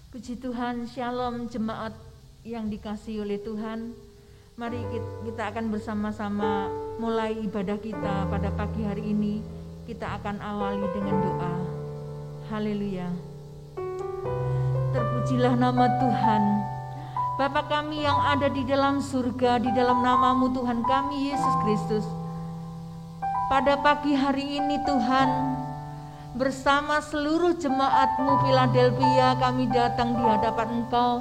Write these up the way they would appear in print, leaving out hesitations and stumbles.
Puji Tuhan, Shalom jemaat yang dikasihi oleh Tuhan. Mari kita akan bersama-sama mulai ibadah kita pada pagi hari ini. Kita akan awali dengan doa. Haleluya. Terpujilah nama Tuhan. Bapa kami yang ada di dalam surga, di dalam nama-Mu Tuhan kami Yesus Kristus. Pada pagi hari ini Tuhan, bersama seluruh jemaat-Mu Philadelphia kami datang di hadapan Engkau.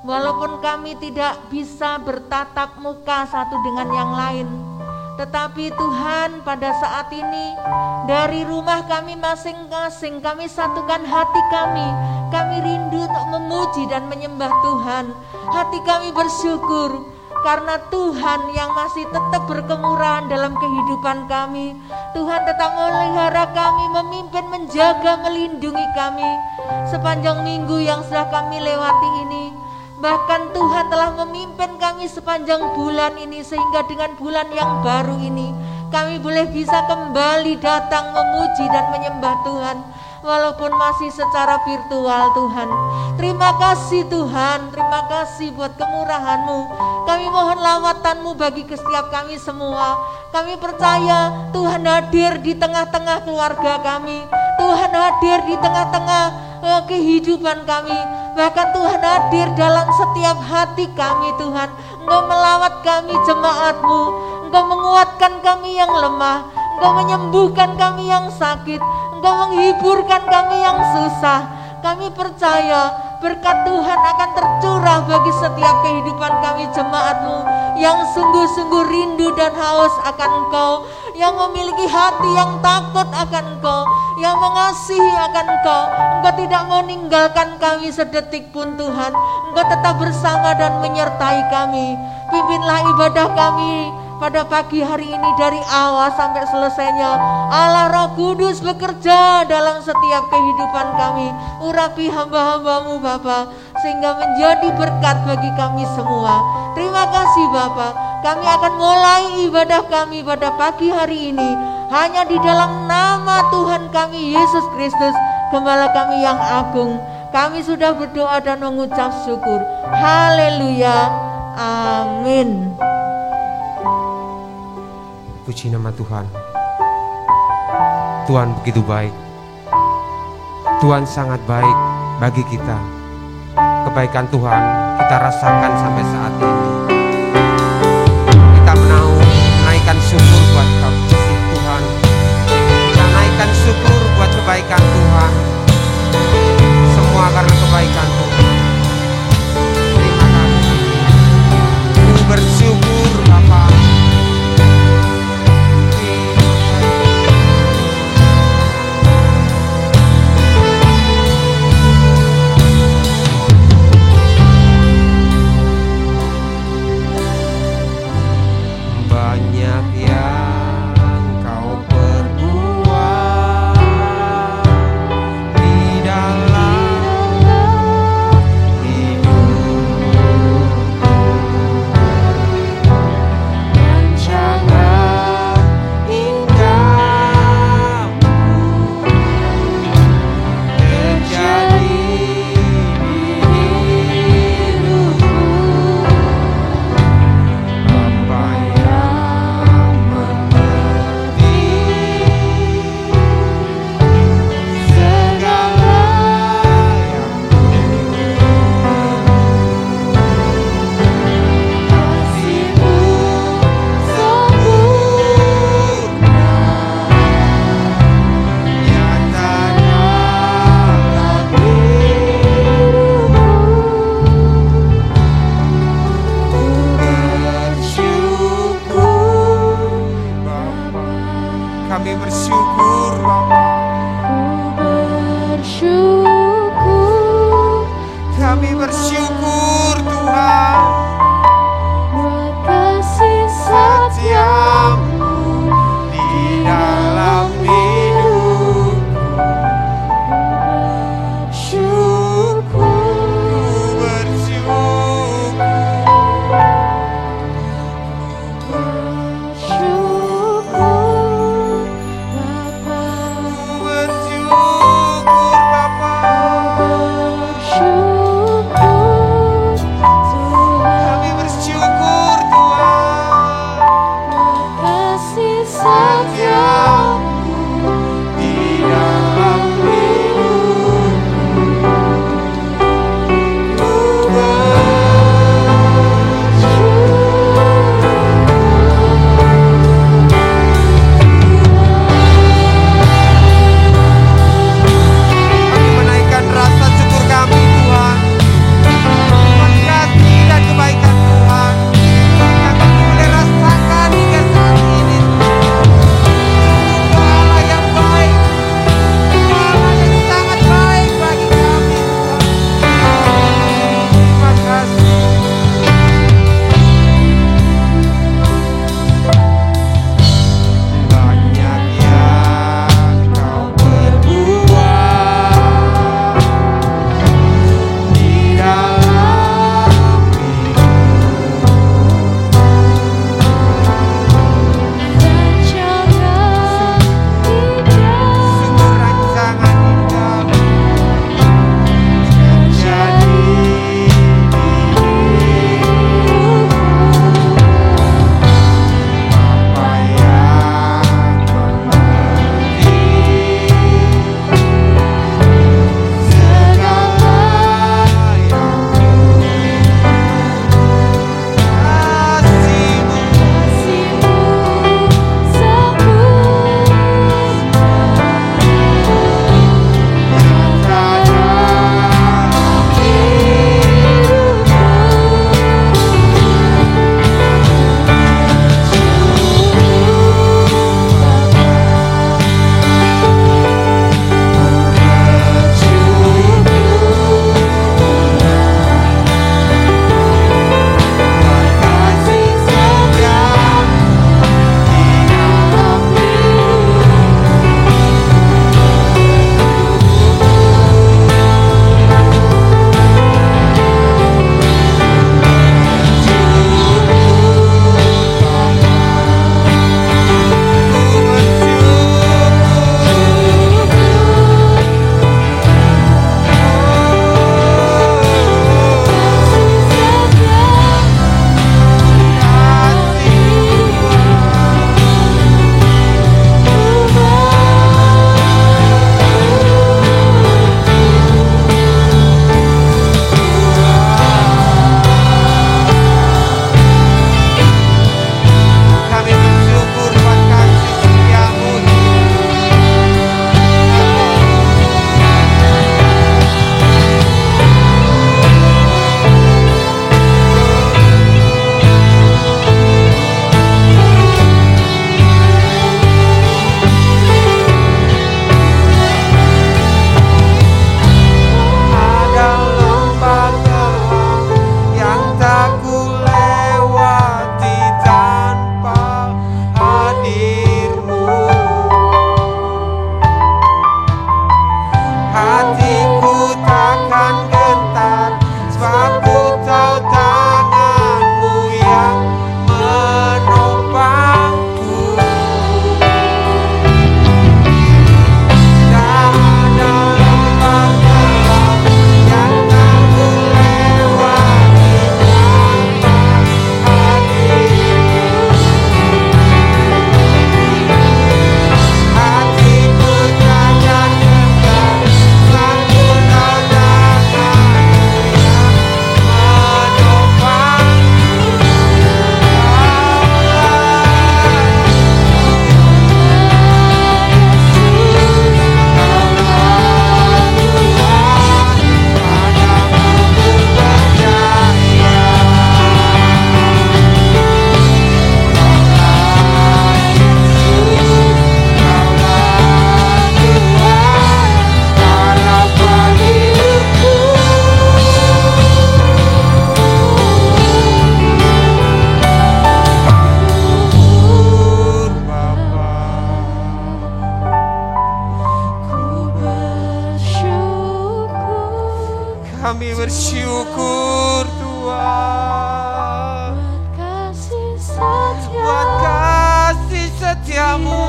Walaupun kami tidak bisa bertatap muka satu dengan yang lain, tetapi Tuhan pada saat ini dari rumah kami masing-masing kami satukan hati kami. Kami rindu untuk memuji dan menyembah Tuhan. Hati kami bersyukur karena Tuhan yang masih tetap berkemurahan dalam kehidupan kami. Tuhan tetap memelihara kami, memimpin, menjaga, melindungi kami sepanjang minggu yang sudah kami lewati ini. Bahkan Tuhan telah memimpin kami sepanjang bulan ini, sehingga dengan bulan yang baru ini kami boleh bisa kembali datang memuji dan menyembah Tuhan, walaupun masih secara virtual. Tuhan, terima kasih Tuhan, terima kasih buat kemurahan-Mu. Kami mohon lawatan-Mu bagi setiap kami semua. Kami percaya Tuhan hadir di tengah-tengah keluarga kami. Tuhan hadir di tengah-tengah kehidupan kami. Bahkan Tuhan hadir dalam setiap hati kami. Tuhan, Engkau melawat kami jemaat-Mu. Engkau menguatkan kami yang lemah. Engkau menyembuhkan kami yang sakit. Engkau menghiburkan kami yang susah. Kami percaya berkat Tuhan akan tercurah bagi setiap kehidupan kami jemaat-Mu yang sungguh-sungguh rindu dan haus akan Engkau, yang memiliki hati yang takut akan Engkau, yang mengasihi akan Engkau. Engkau tidak meninggalkan kami sedetik pun Tuhan. Engkau tetap bersama dan menyertai kami. Pimpinlah ibadah kami pada pagi hari ini dari awal sampai selesainya. Allah Roh Kudus bekerja dalam setiap kehidupan kami. Urapi hamba-hamba-Mu Bapa, sehingga menjadi berkat bagi kami semua. Terima kasih Bapa. Kami akan mulai ibadah kami pada pagi hari ini hanya di dalam nama Tuhan kami Yesus Kristus, Gembala kami yang agung. Kami sudah berdoa dan mengucap syukur. Haleluya. Amin. Puji nama Tuhan. Tuhan begitu baik. Tuhan sangat baik bagi kita. Kebaikan Tuhan kita rasakan sampai saat ini. Kita menaikkan syukur buat kasih Tuhan. Kita naikkan syukur buat kebaikan Tuhan. Semua karena kebaikan Tuhan. Terima kasih. Ku bersyukur Bapa. Banyak yang Kau perbuat, Kami bersyukur Tuhan buat kasih setiamu.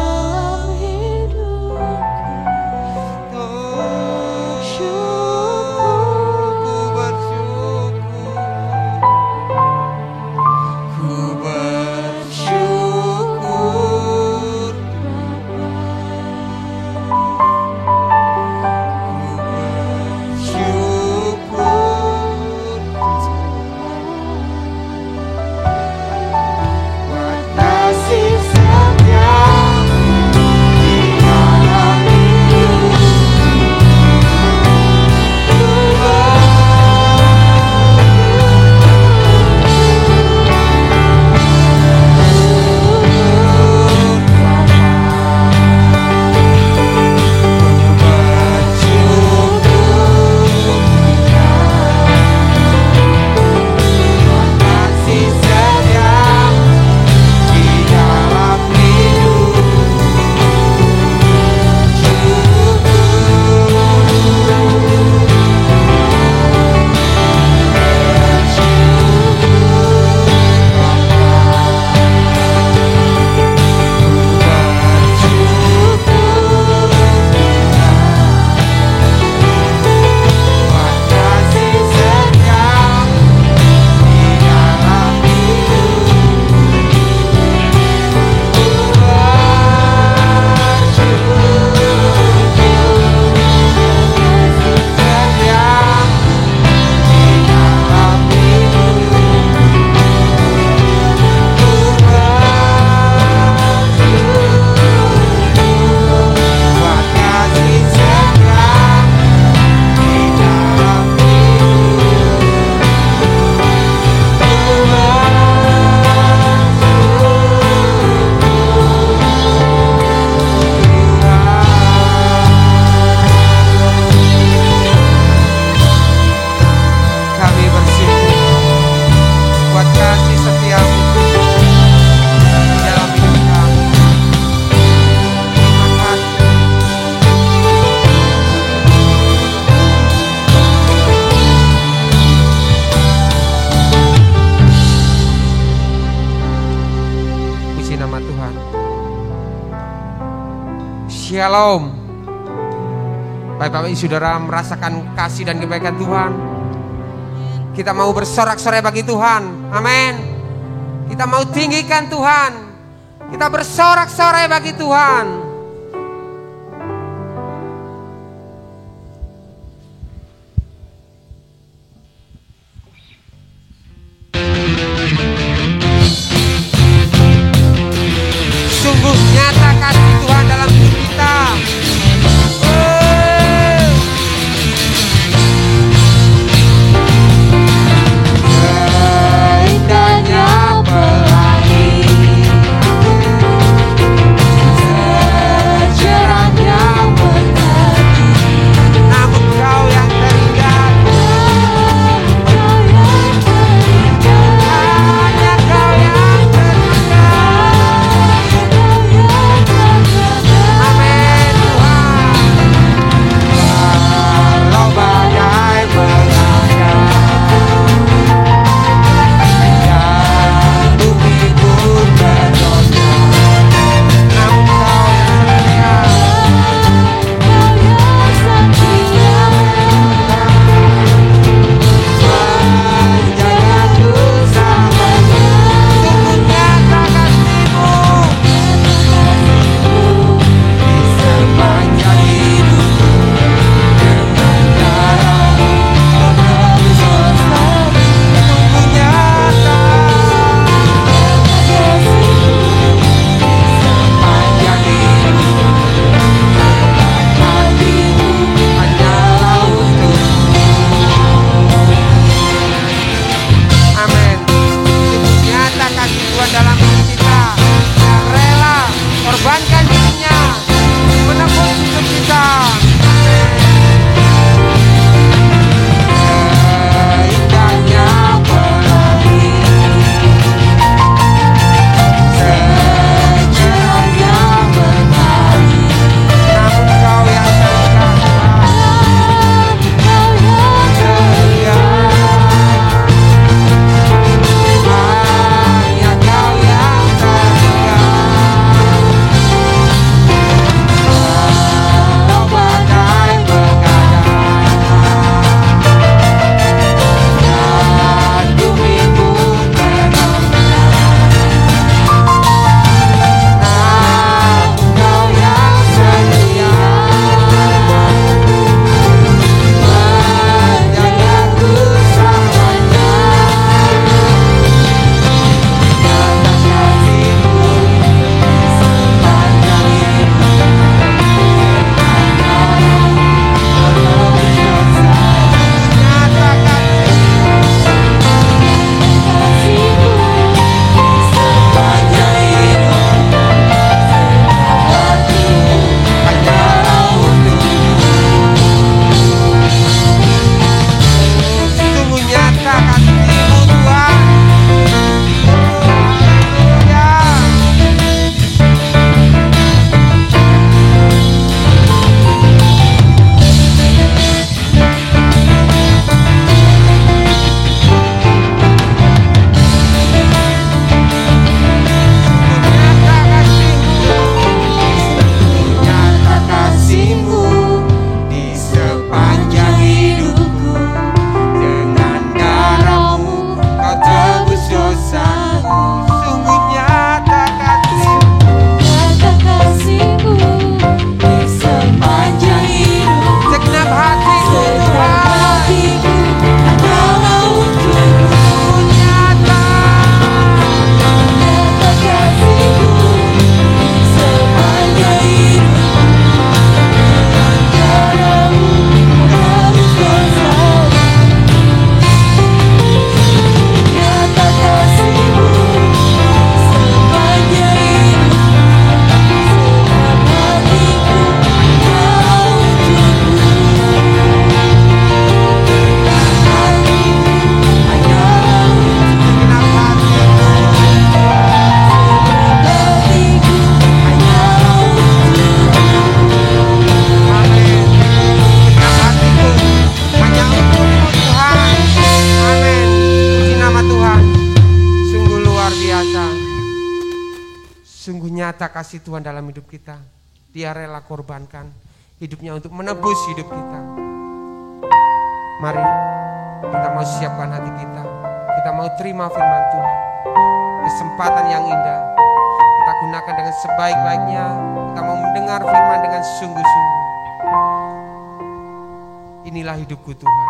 Shalom. Bapak-bapak saudara merasakan kasih dan kebaikan Tuhan. Kita mau bersorak-sorai bagi Tuhan. Amin. Kita mau tinggikan Tuhan. Kita bersorak-sorai bagi Tuhan. Sungguh nyata kasih Tuhan dalam hidup kita. Indahnya pelangi, nyata kasih Tuhan dalam hidup kita. Dia rela korbankan hidupnya untuk menebus hidup kita. Mari kita mau siapkan hati kita. Kita mau terima firman Tuhan. Kesempatan yang indah kita gunakan dengan sebaik-baiknya. Kita mau mendengar firman dengan sungguh-sungguh. Inilah hidupku Tuhan.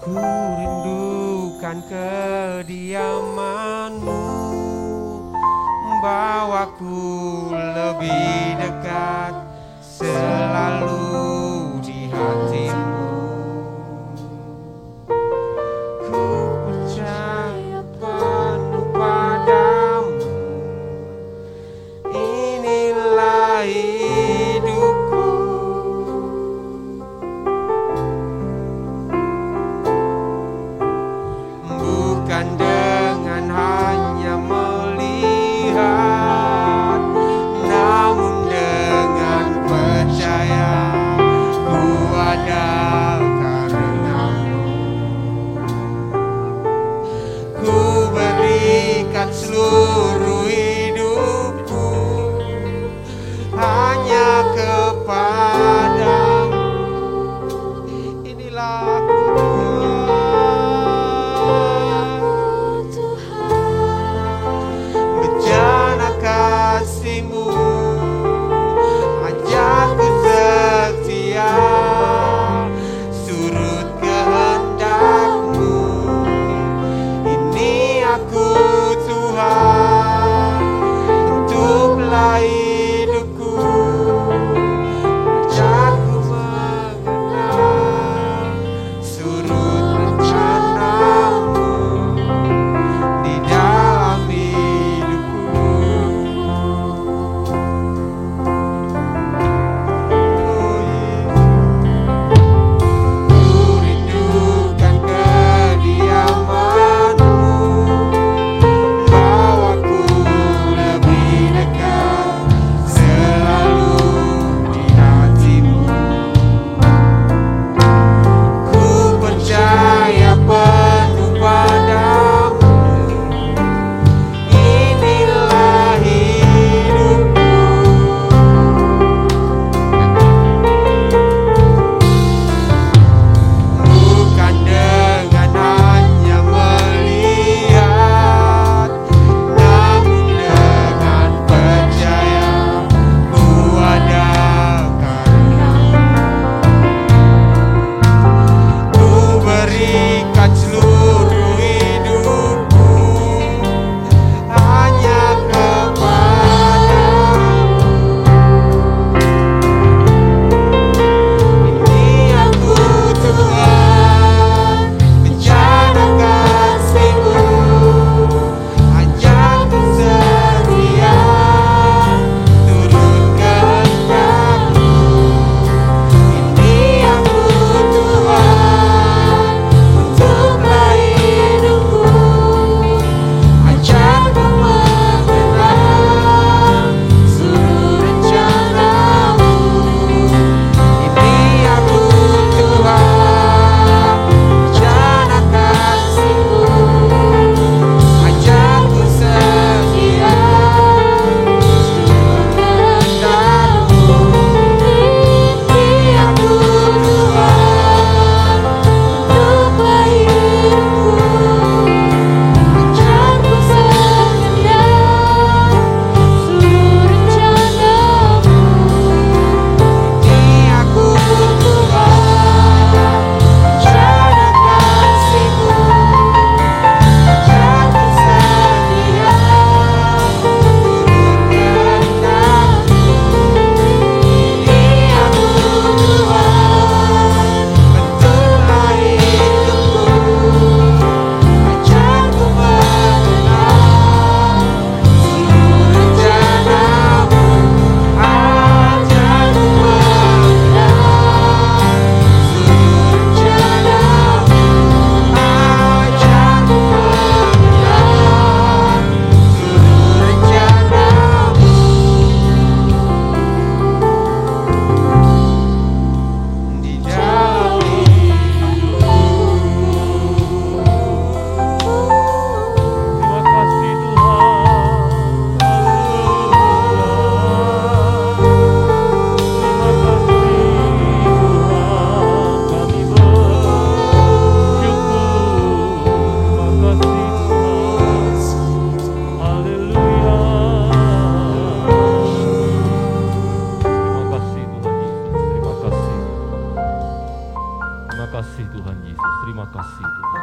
Ku rindukan kediaman-Mu, bawaku lebih dekat selalu di hati-Mu. Ku percaya penuh padamu, inilah hidupku. Bukan dengan hanya melihat, namun dengan percaya ku ada karena-Mu. Ku berikan seluruh hidupku hanya kepadamu. Inilah aku bejana kasih-Mu, ajarku setia surut kehendak-Mu. Ini aku Tuhan, untuklah hidupku, ajarku mengenal Terima kasih Tuhan Yesus, terima kasih Tuhan.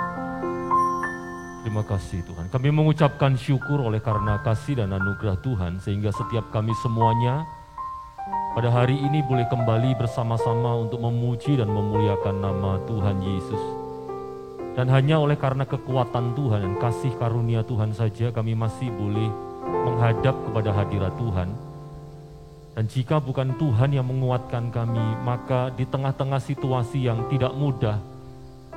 Terima kasih Tuhan. Kami mengucapkan syukur oleh karena kasih dan anugerah Tuhan, sehingga setiap kami semuanya pada hari ini boleh kembali bersama-sama untuk memuji dan memuliakan nama Tuhan Yesus. Dan hanya oleh karena kekuatan Tuhan dan kasih karunia Tuhan saja kami masih boleh menghadap kepada hadirat Tuhan. Dan jika bukan Tuhan yang menguatkan kami, maka di tengah-tengah situasi yang tidak mudah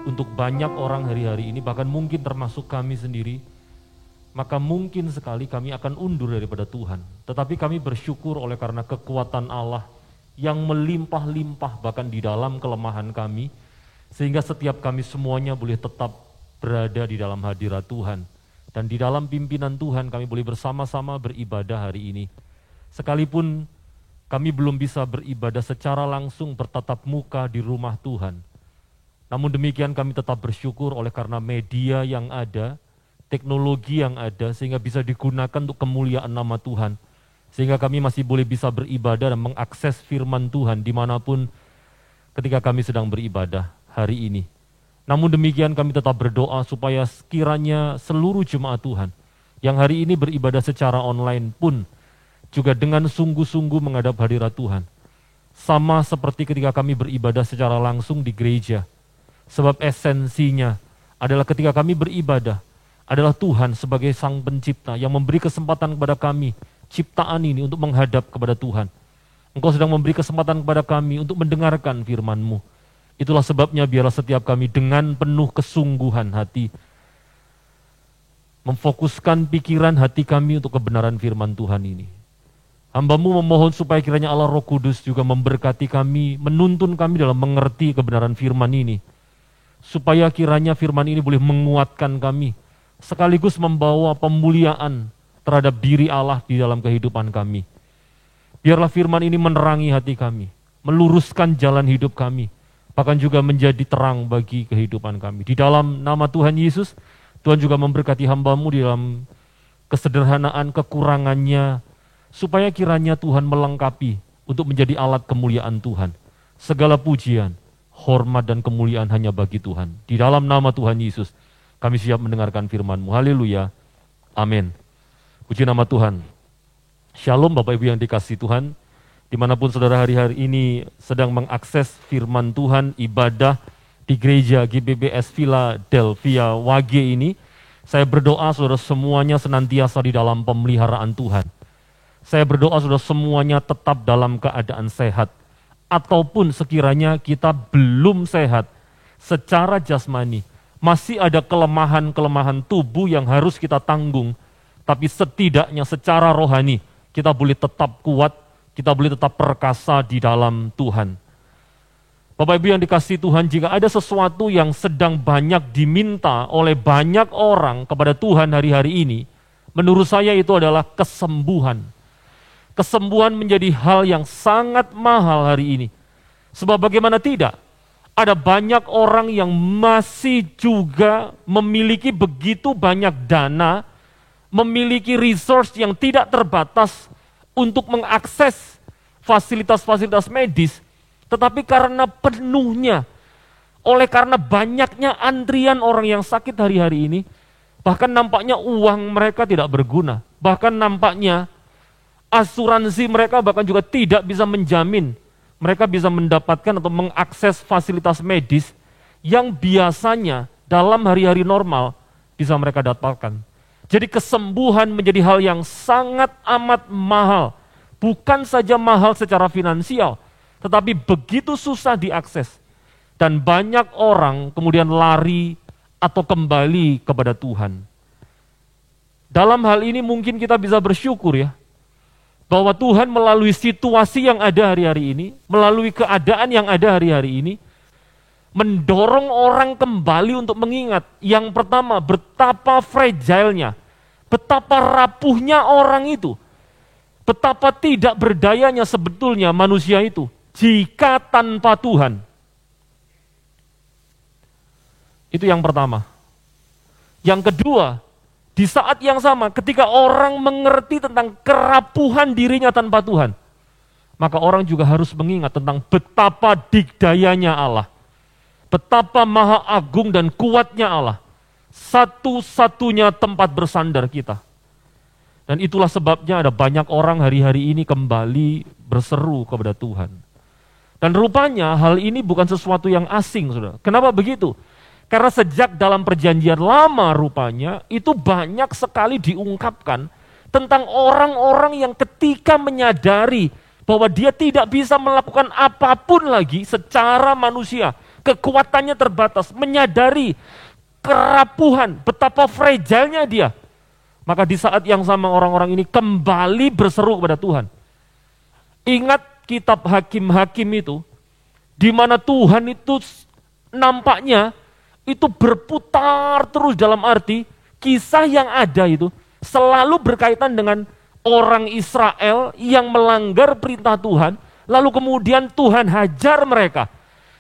untuk banyak orang hari-hari ini, bahkan mungkin termasuk kami sendiri, maka mungkin sekali kami akan undur daripada Tuhan. Tetapi kami bersyukur oleh karena kekuatan Allah yang melimpah-limpah bahkan di dalam kelemahan kami, sehingga setiap kami semuanya boleh tetap berada di dalam hadirat Tuhan. Dan di dalam pimpinan Tuhan kami boleh bersama-sama beribadah hari ini. Sekalipun kami belum bisa beribadah secara langsung bertatap muka di rumah Tuhan. Namun demikian kami tetap bersyukur oleh karena media yang ada, teknologi yang ada, sehingga bisa digunakan untuk kemuliaan nama Tuhan. Sehingga kami masih boleh bisa beribadah dan mengakses firman Tuhan dimanapun ketika kami sedang beribadah hari ini. Namun demikian kami tetap berdoa supaya sekiranya seluruh jemaat Tuhan yang hari ini beribadah secara online pun juga dengan sungguh-sungguh menghadap hadirat Tuhan. Sama seperti ketika kami beribadah secara langsung di gereja. Sebab esensinya adalah ketika kami beribadah, adalah Tuhan sebagai Sang Pencipta yang memberi kesempatan kepada kami, ciptaan ini untuk menghadap kepada Tuhan. Engkau sedang memberi kesempatan kepada kami untuk mendengarkan firman-Mu. Itulah sebabnya biarlah setiap kami dengan penuh kesungguhan hati, memfokuskan pikiran hati kami untuk kebenaran firman Tuhan ini. Hamba-Mu memohon supaya kiranya Allah Roh Kudus juga memberkati kami, menuntun kami dalam mengerti kebenaran firman ini. Supaya kiranya firman ini boleh menguatkan kami, sekaligus membawa pemuliaan terhadap diri Allah di dalam kehidupan kami. Biarlah firman ini menerangi hati kami, meluruskan jalan hidup kami, bahkan juga menjadi terang bagi kehidupan kami. Di dalam nama Tuhan Yesus, Tuhan juga memberkati hamba-Mu di dalam kesederhanaan, kekurangannya, supaya kiranya Tuhan melengkapi untuk menjadi alat kemuliaan Tuhan. Segala pujian, hormat dan kemuliaan hanya bagi Tuhan. Di dalam nama Tuhan Yesus, kami siap mendengarkan firman-Mu. Haleluya. Amin. Puji nama Tuhan. Shalom Bapak Ibu yang dikasihi Tuhan. Dimanapun saudara hari-hari ini sedang mengakses firman Tuhan, ibadah di gereja GBBS Philadelphia Wage ini, saya berdoa saudara semuanya senantiasa di dalam pemeliharaan Tuhan. Saya berdoa saudara semuanya tetap dalam keadaan sehat. Ataupun sekiranya kita belum sehat secara jasmani, masih ada kelemahan-kelemahan tubuh yang harus kita tanggung, tapi setidaknya secara rohani kita boleh tetap kuat, kita boleh tetap perkasa di dalam Tuhan. Bapak Ibu yang dikasihi Tuhan, jika ada sesuatu yang sedang banyak diminta oleh banyak orang kepada Tuhan hari-hari ini, menurut saya itu adalah kesembuhan. Kesembuhan menjadi hal yang sangat mahal hari ini. Sebab bagaimana tidak, ada banyak orang yang masih juga memiliki begitu banyak dana, memiliki resource yang tidak terbatas untuk mengakses fasilitas-fasilitas medis, tetapi karena penuhnya, oleh karena banyaknya antrian orang yang sakit hari-hari ini, bahkan nampaknya uang mereka tidak berguna, bahkan nampaknya asuransi mereka bahkan juga tidak bisa menjamin mereka bisa mendapatkan atau mengakses fasilitas medis yang biasanya dalam hari-hari normal bisa mereka dapatkan. Jadi kesembuhan menjadi hal yang sangat amat mahal. Bukan saja mahal secara finansial, tetapi begitu susah diakses. Dan banyak orang kemudian lari atau kembali kepada Tuhan. Dalam hal ini mungkin kita bisa bersyukur ya, bahwa Tuhan melalui situasi yang ada hari-hari ini, melalui keadaan yang ada hari-hari ini, mendorong orang kembali untuk mengingat, yang pertama, betapa fragile-nya, betapa rapuhnya orang itu, betapa tidak berdayanya sebetulnya manusia itu, jika tanpa Tuhan. Itu yang pertama. Yang kedua, di saat yang sama, ketika orang mengerti tentang kerapuhan dirinya tanpa Tuhan, maka orang juga harus mengingat tentang betapa dikdayanya Allah. betapa maha agung dan kuatnya Allah. Satu-satunya tempat bersandar kita. Dan itulah sebabnya ada banyak orang hari-hari ini kembali berseru kepada Tuhan. Dan rupanya hal ini bukan sesuatu yang asing, saudara. Kenapa begitu? Karena sejak dalam perjanjian lama rupanya itu banyak sekali diungkapkan tentang orang-orang yang ketika menyadari bahwa dia tidak bisa melakukan apapun lagi secara manusia. Kekuatannya terbatas, menyadari kerapuhan, betapa fragile-nya dia. Maka di saat yang sama orang-orang ini kembali berseru kepada Tuhan. Ingat kitab Hakim-Hakim itu, di mana Tuhan itu nampaknya itu berputar terus, dalam arti kisah yang ada itu selalu berkaitan dengan orang Israel yang melanggar perintah Tuhan, lalu kemudian Tuhan hajar mereka.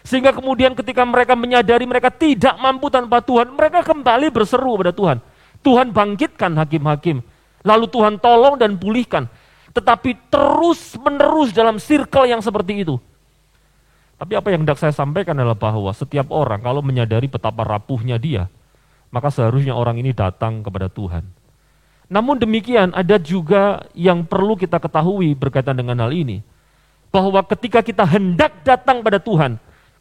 Sehingga kemudian ketika mereka menyadari mereka tidak mampu tanpa Tuhan, mereka kembali berseru kepada Tuhan. Tuhan bangkitkan hakim-hakim, lalu Tuhan tolong dan pulihkan. Tetapi terus menerus dalam circle yang seperti itu. Tapi apa yang hendak saya sampaikan adalah bahwa setiap orang kalau menyadari betapa rapuhnya dia, maka seharusnya orang ini datang kepada Tuhan. Namun demikian ada juga yang perlu kita ketahui berkaitan dengan hal ini. Bahwa ketika kita hendak datang pada Tuhan,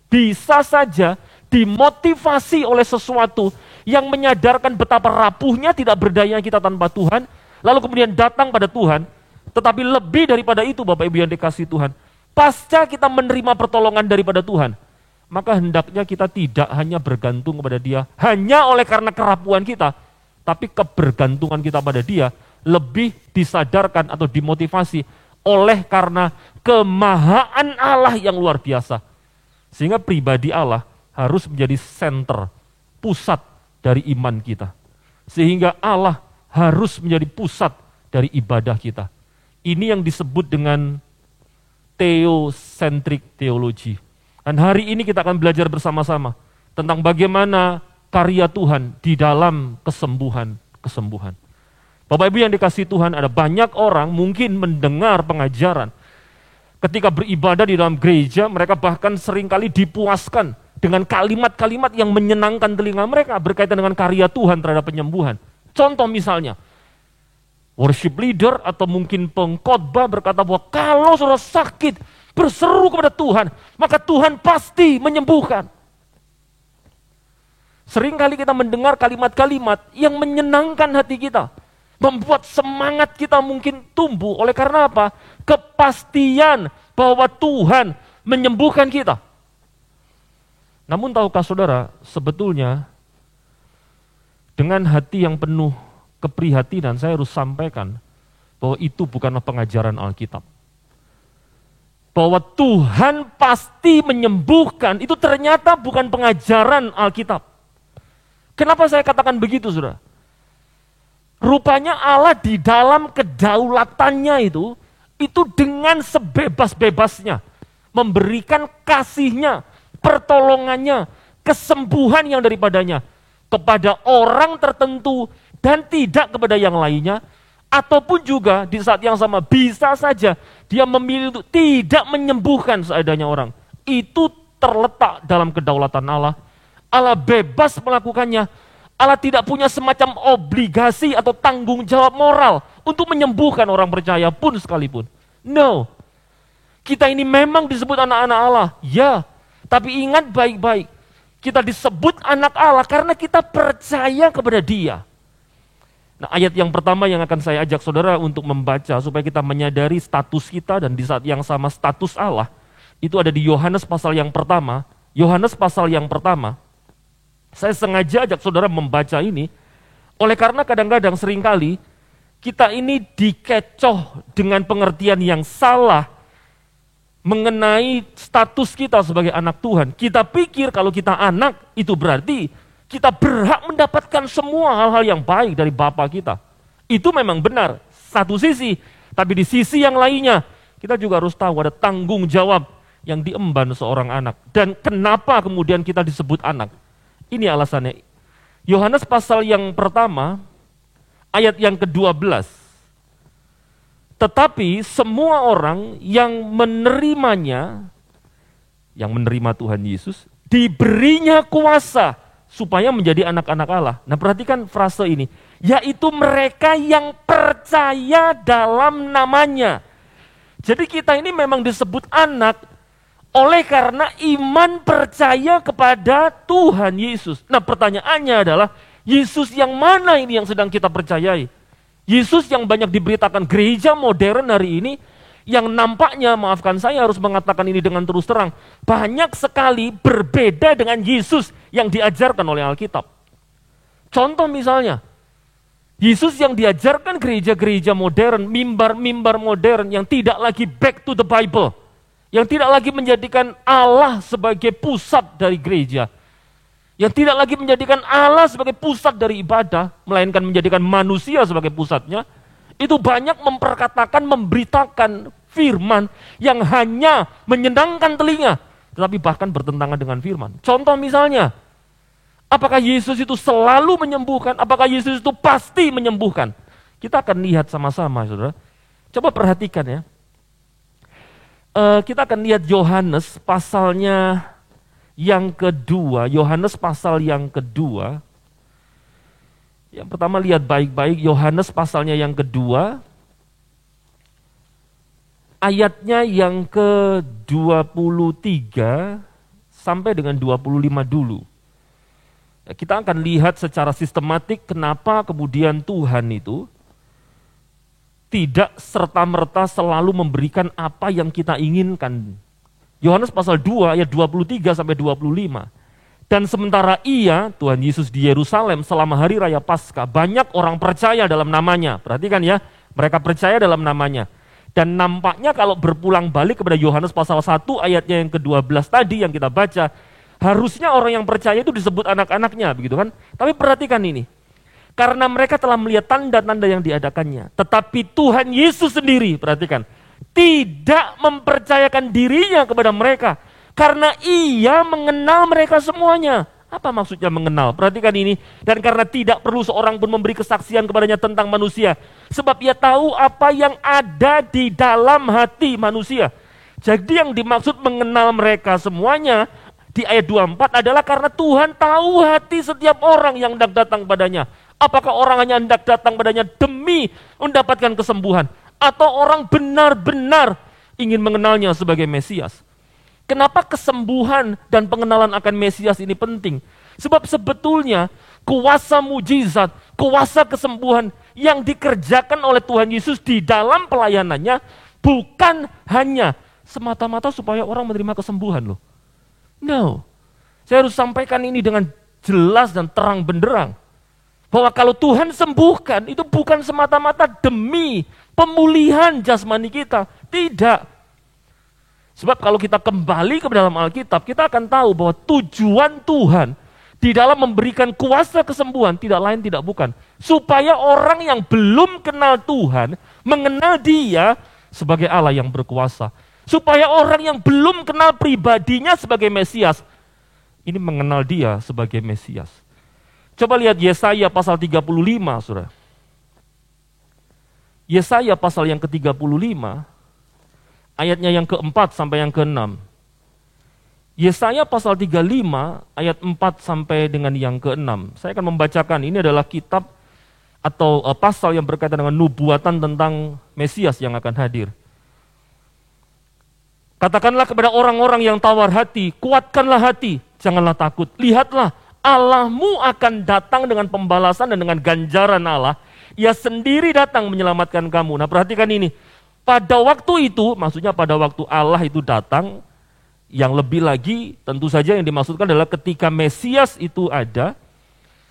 bisa saja dimotivasi oleh sesuatu yang menyadarkan betapa rapuhnya tidak berdaya kita tanpa Tuhan, lalu kemudian datang pada Tuhan. Tetapi lebih daripada itu Bapak Ibu yang dikasihi Tuhan, pasca kita menerima pertolongan daripada Tuhan, maka hendaknya kita tidak hanya bergantung kepada Dia hanya oleh karena kerapuhan kita, tapi kebergantungan kita pada Dia lebih disadarkan atau dimotivasi oleh karena kemahaan Allah yang luar biasa. Sehingga pribadi Allah harus menjadi center, pusat dari iman kita. Sehingga Allah harus menjadi pusat dari ibadah kita. Ini yang disebut dengan theocentric theology. Dan hari ini kita akan belajar bersama-sama tentang bagaimana karya Tuhan di dalam kesembuhan. Bapak Ibu yang dikasihi Tuhan, ada banyak orang mungkin mendengar pengajaran. Ketika beribadah di dalam gereja, mereka bahkan seringkali dipuaskan dengan kalimat-kalimat yang menyenangkan telinga mereka berkaitan dengan karya Tuhan terhadap penyembuhan. Contoh misalnya, worship leader atau mungkin pengkhotbah berkata bahwa kalau saudara sakit, berseru kepada Tuhan, maka Tuhan pasti menyembuhkan. Seringkali kita mendengar kalimat-kalimat yang menyenangkan hati kita, membuat semangat kita mungkin tumbuh. Oleh karena apa? Kepastian bahwa Tuhan menyembuhkan kita. Namun tahukah saudara, sebetulnya dengan hati yang penuh keprihatinan saya harus sampaikan bahwa itu bukanlah pengajaran Alkitab. Bahwa Tuhan pasti menyembuhkan itu ternyata bukan pengajaran Alkitab. Kenapa saya katakan begitu, saudara? Rupanya Allah di dalam kedaulatannya itu dengan sebebas-bebasnya memberikan kasih-Nya, pertolongannya, kesembuhan yang daripadanya kepada orang tertentu dan tidak kepada yang lainnya, ataupun juga di saat yang sama bisa saja dia memilih untuk tidak menyembuhkan seadanya orang. Itu terletak dalam kedaulatan Allah. Allah bebas melakukannya. Allah tidak punya semacam obligasi atau tanggung jawab moral untuk menyembuhkan orang percaya pun sekalipun. No. Kita ini memang disebut anak-anak Allah. Ya, tapi ingat baik-baik. Kita disebut anak Allah karena kita percaya kepada Dia. Nah, ayat yang pertama yang akan saya ajak saudara untuk membaca supaya kita menyadari status kita dan di saat yang sama status Allah, itu ada di Yohanes pasal yang pertama. Yohanes pasal yang pertama. Saya sengaja ajak saudara membaca ini, oleh karena kadang-kadang seringkali kita ini dikecoh dengan pengertian yang salah mengenai status kita sebagai anak Tuhan. Kita pikir kalau kita anak, itu berarti kita berhak mendapatkan semua hal-hal yang baik dari Bapa kita. Itu memang benar, satu sisi. Tapi di sisi yang lainnya, kita juga harus tahu ada tanggung jawab yang diemban seorang anak. Dan kenapa kemudian kita disebut anak? Ini alasannya. Yohanes pasal yang pertama, ayat yang ke-12. Tetapi semua orang yang menerimanya, yang menerima Tuhan Yesus, diberinya kuasa supaya menjadi anak-anak Allah. Nah, perhatikan frase ini, yaitu mereka yang percaya dalam namanya. Jadi kita ini memang disebut anak oleh karena iman percaya kepada Tuhan Yesus. Nah, pertanyaannya adalah, Yesus yang mana ini yang sedang kita percayai? Yesus yang banyak diberitakan gereja modern hari ini, yang nampaknya, maafkan saya harus mengatakan ini dengan terus terang, banyak sekali berbeda dengan Yesus yang diajarkan oleh Alkitab. Contoh misalnya, Yesus yang diajarkan gereja-gereja modern, mimbar-mimbar modern yang tidak lagi back to the Bible, yang tidak lagi menjadikan Allah sebagai pusat dari gereja, yang tidak lagi menjadikan Allah sebagai pusat dari ibadah, melainkan menjadikan manusia sebagai pusatnya, itu banyak memperkatakan, memberitakan firman yang hanya menyenangkan telinga, tetapi bahkan bertentangan dengan firman. Contoh misalnya, apakah Yesus itu selalu menyembuhkan? Apakah Yesus itu pasti menyembuhkan? Kita akan lihat sama-sama, saudara. Coba perhatikan ya. Kita akan lihat Yohanes pasalnya yang kedua. Yohanes pasal yang kedua. Yang pertama lihat baik-baik, Yohanes pasalnya yang kedua, ayatnya yang ke-23 sampai dengan 25 dulu. Kita akan lihat secara sistematik kenapa kemudian Tuhan itu tidak serta-merta selalu memberikan apa yang kita inginkan. Yohanes pasal 2 ayat 23 sampai 25. Dan sementara ia, Tuhan Yesus di Yerusalem selama hari raya Paskah, banyak orang percaya dalam namanya. Perhatikan ya, mereka percaya dalam namanya. Dan nampaknya kalau berpulang balik kepada Yohanes pasal 1 ayatnya yang ke-12 tadi yang kita baca, harusnya orang yang percaya itu disebut anak-anaknya, begitu kan? Tapi perhatikan ini, karena mereka telah melihat tanda-tanda yang diadakannya. Tetapi Tuhan Yesus sendiri, perhatikan, tidak mempercayakan dirinya kepada mereka, karena ia mengenal mereka semuanya. Apa maksudnya mengenal? Perhatikan ini. Dan karena tidak perlu seorang pun memberi kesaksian kepadanya tentang manusia. Sebab ia tahu apa yang ada di dalam hati manusia. Jadi yang dimaksud mengenal mereka semuanya di ayat 24 adalah karena Tuhan tahu hati setiap orang yang hendak datang padanya. Apakah orang hanya hendak datang padanya demi mendapatkan kesembuhan? Atau orang benar-benar ingin mengenalnya sebagai Mesias? Kenapa kesembuhan dan pengenalan akan Mesias ini penting? Sebab sebetulnya kuasa mujizat, kuasa kesembuhan yang dikerjakan oleh Tuhan Yesus di dalam pelayanannya bukan hanya semata-mata supaya orang menerima kesembuhan loh. No, saya harus sampaikan ini dengan jelas dan terang benderang. Bahwa kalau Tuhan sembuhkan itu bukan semata-mata demi pemulihan jasmani kita. Tidak. Sebab kalau kita kembali ke dalam Alkitab, kita akan tahu bahwa tujuan Tuhan di dalam memberikan kuasa kesembuhan tidak lain tidak bukan. Supaya orang yang belum kenal Tuhan, mengenal Dia sebagai Allah yang berkuasa. Supaya orang yang belum kenal pribadinya sebagai Mesias, ini mengenal Dia sebagai Mesias. Coba lihat Yesaya pasal 35, saudara. Yesaya pasal yang ke-35, ayatnya yang ke-4 sampai yang ke-6. Yesaya pasal 35 ayat 4 sampai dengan yang ke-6. Saya akan membacakan, ini adalah kitab atau pasal yang berkaitan dengan nubuatan tentang Mesias yang akan hadir. Katakanlah kepada orang-orang yang tawar hati, kuatkanlah hati, janganlah takut. Lihatlah, Allahmu akan datang dengan pembalasan dan dengan ganjaran Allah. Ia sendiri datang menyelamatkan kamu. Nah, perhatikan ini. Pada waktu itu, maksudnya pada waktu Allah itu datang, yang lebih lagi tentu saja yang dimaksudkan adalah ketika Mesias itu ada,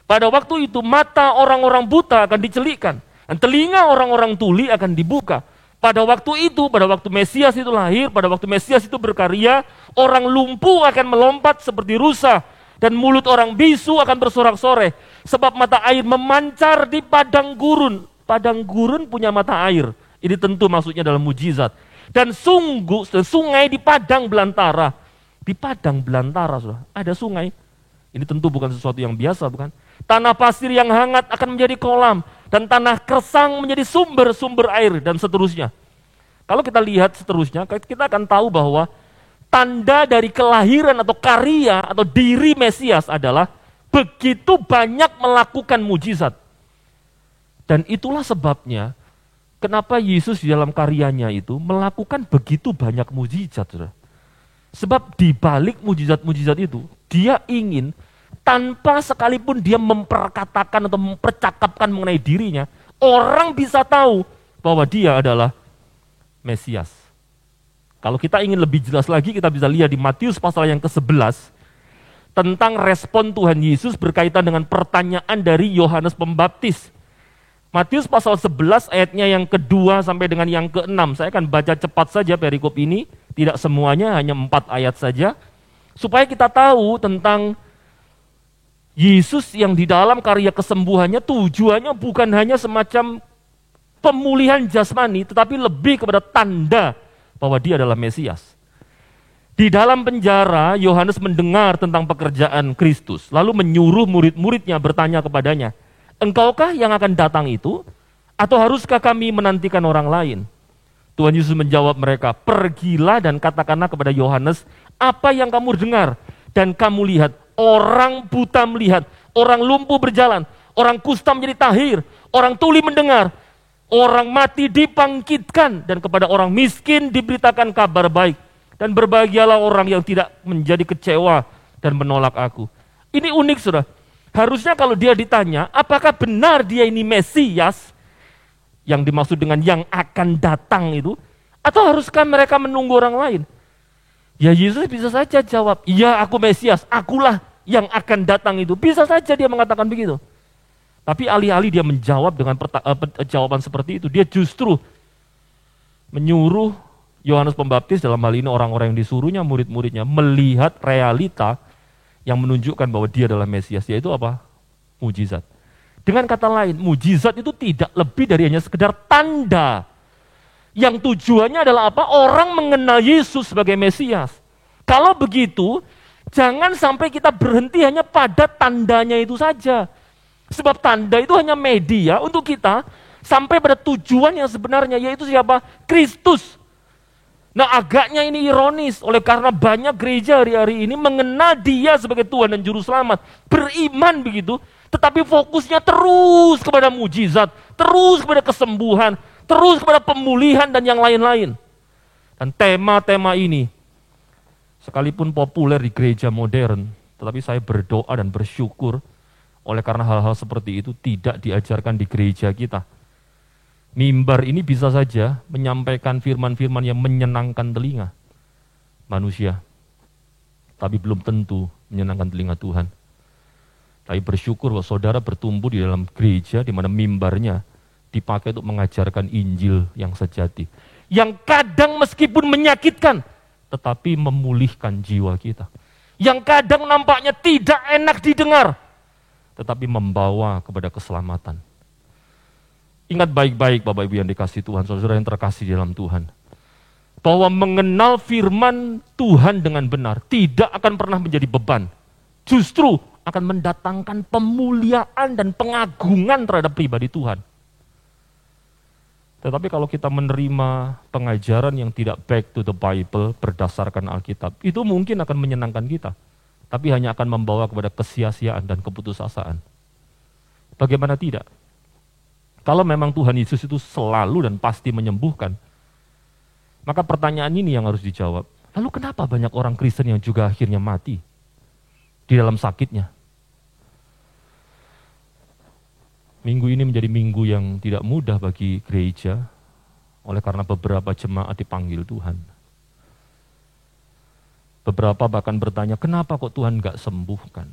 pada waktu itu mata orang-orang buta akan dicelikkan, dan telinga orang-orang tuli akan dibuka. Pada waktu itu, pada waktu Mesias itu lahir, pada waktu Mesias itu berkarya, orang lumpuh akan melompat seperti rusa, dan mulut orang bisu akan bersorak-sorai, sebab mata air memancar di padang gurun. Padang gurun punya mata air. Ini tentu maksudnya dalam mujizat. Dan sungai di padang belantara. Di padang belantara, saudara, ada sungai. Ini tentu bukan sesuatu yang biasa, bukan? Tanah pasir yang hangat akan menjadi kolam. Dan tanah kersang menjadi sumber-sumber air, dan seterusnya. Kalau kita lihat seterusnya, kita akan tahu bahwa tanda dari kelahiran atau karya atau diri Mesias adalah begitu banyak melakukan mujizat. Dan itulah sebabnya kenapa Yesus di dalam karyanya itu melakukan begitu banyak mujizat. Sebab di balik mujizat-mujizat itu, dia ingin tanpa sekalipun dia memperkatakan atau mempercakapkan mengenai dirinya, orang bisa tahu bahwa dia adalah Mesias. Kalau kita ingin lebih jelas lagi, kita bisa lihat di Matius pasal yang ke-11 tentang respon Tuhan Yesus berkaitan dengan pertanyaan dari Yohanes Pembaptis. Matius pasal 11 ayatnya yang kedua sampai dengan yang ke-6. Saya akan baca cepat saja perikop ini, tidak semuanya, hanya 4 ayat saja. Supaya kita tahu tentang Yesus yang di dalam karya kesembuhannya tujuannya bukan hanya semacam pemulihan jasmani, tetapi lebih kepada tanda bahwa dia adalah Mesias. Di dalam penjara, Yohanes mendengar tentang pekerjaan Kristus, lalu menyuruh murid-muridnya bertanya kepadanya, "Engkaukah yang akan datang itu? Atau haruskah kami menantikan orang lain?" Tuhan Yesus menjawab mereka, "Pergilah dan katakanlah kepada Yohanes, apa yang kamu dengar dan kamu lihat. Orang buta melihat, orang lumpuh berjalan, orang kusta menjadi tahir, orang tuli mendengar, orang mati dibangkitkan, dan kepada orang miskin diberitakan kabar baik. Dan berbahagialah orang yang tidak menjadi kecewa dan menolak aku." Ini unik, saudara. Harusnya kalau dia ditanya, apakah benar dia ini Mesias, yang dimaksud dengan yang akan datang itu, atau haruskah mereka menunggu orang lain? Ya Yesus bisa saja jawab, "Iya, aku Mesias, akulah yang akan datang itu." Bisa saja dia mengatakan begitu. Tapi alih-alih dia menjawab dengan jawaban seperti itu, dia justru menyuruh Yohanes Pembaptis, dalam hal ini orang-orang yang disuruhnya, murid-muridnya, melihat realita yang menunjukkan bahwa dia adalah Mesias, yaitu apa? Mujizat. Dengan kata lain, mujizat itu tidak lebih dari hanya sekedar tanda. Yang tujuannya adalah apa? Orang mengenal Yesus sebagai Mesias. Kalau begitu, jangan sampai kita berhenti hanya pada tandanya itu saja. Sebab tanda itu hanya media untuk kita sampai pada tujuan yang sebenarnya, yaitu siapa? Kristus. Nah, agaknya ini ironis, oleh karena banyak gereja hari-hari ini mengenal dia sebagai Tuhan dan Juru Selamat, beriman begitu, tetapi fokusnya terus kepada mujizat, terus kepada kesembuhan, terus kepada pemulihan dan yang lain-lain. Dan tema-tema ini, sekalipun populer di gereja modern, tetapi saya berdoa dan bersyukur oleh karena hal-hal seperti itu tidak diajarkan di gereja kita. Mimbar ini bisa saja menyampaikan firman-firman yang menyenangkan telinga manusia, tapi belum tentu menyenangkan telinga Tuhan. Tapi bersyukur bahwa saudara bertumbuh di dalam gereja di mana mimbarnya dipakai untuk mengajarkan Injil yang sejati, yang kadang meskipun menyakitkan, tetapi memulihkan jiwa kita. Yang kadang nampaknya tidak enak didengar, tetapi membawa kepada keselamatan. Ingat baik-baik Bapak Ibu yang dikasihi Tuhan, saudara yang terkasih di dalam Tuhan, bahwa mengenal firman Tuhan dengan benar tidak akan pernah menjadi beban. Justru akan mendatangkan pemuliaan dan pengagungan terhadap pribadi Tuhan. Tetapi kalau kita menerima pengajaran yang tidak back to the Bible berdasarkan Alkitab, itu mungkin akan menyenangkan kita, tapi hanya akan membawa kepada kesia-siaan dan keputusasaan. Bagaimana tidak? Kalau memang Tuhan Yesus itu selalu dan pasti menyembuhkan, maka pertanyaan ini yang harus dijawab. Lalu kenapa banyak orang Kristen yang juga akhirnya mati di dalam sakitnya? Minggu ini menjadi minggu yang tidak mudah bagi gereja, oleh karena beberapa jemaat dipanggil Tuhan. Beberapa bahkan bertanya, kenapa kok Tuhan gak sembuhkan?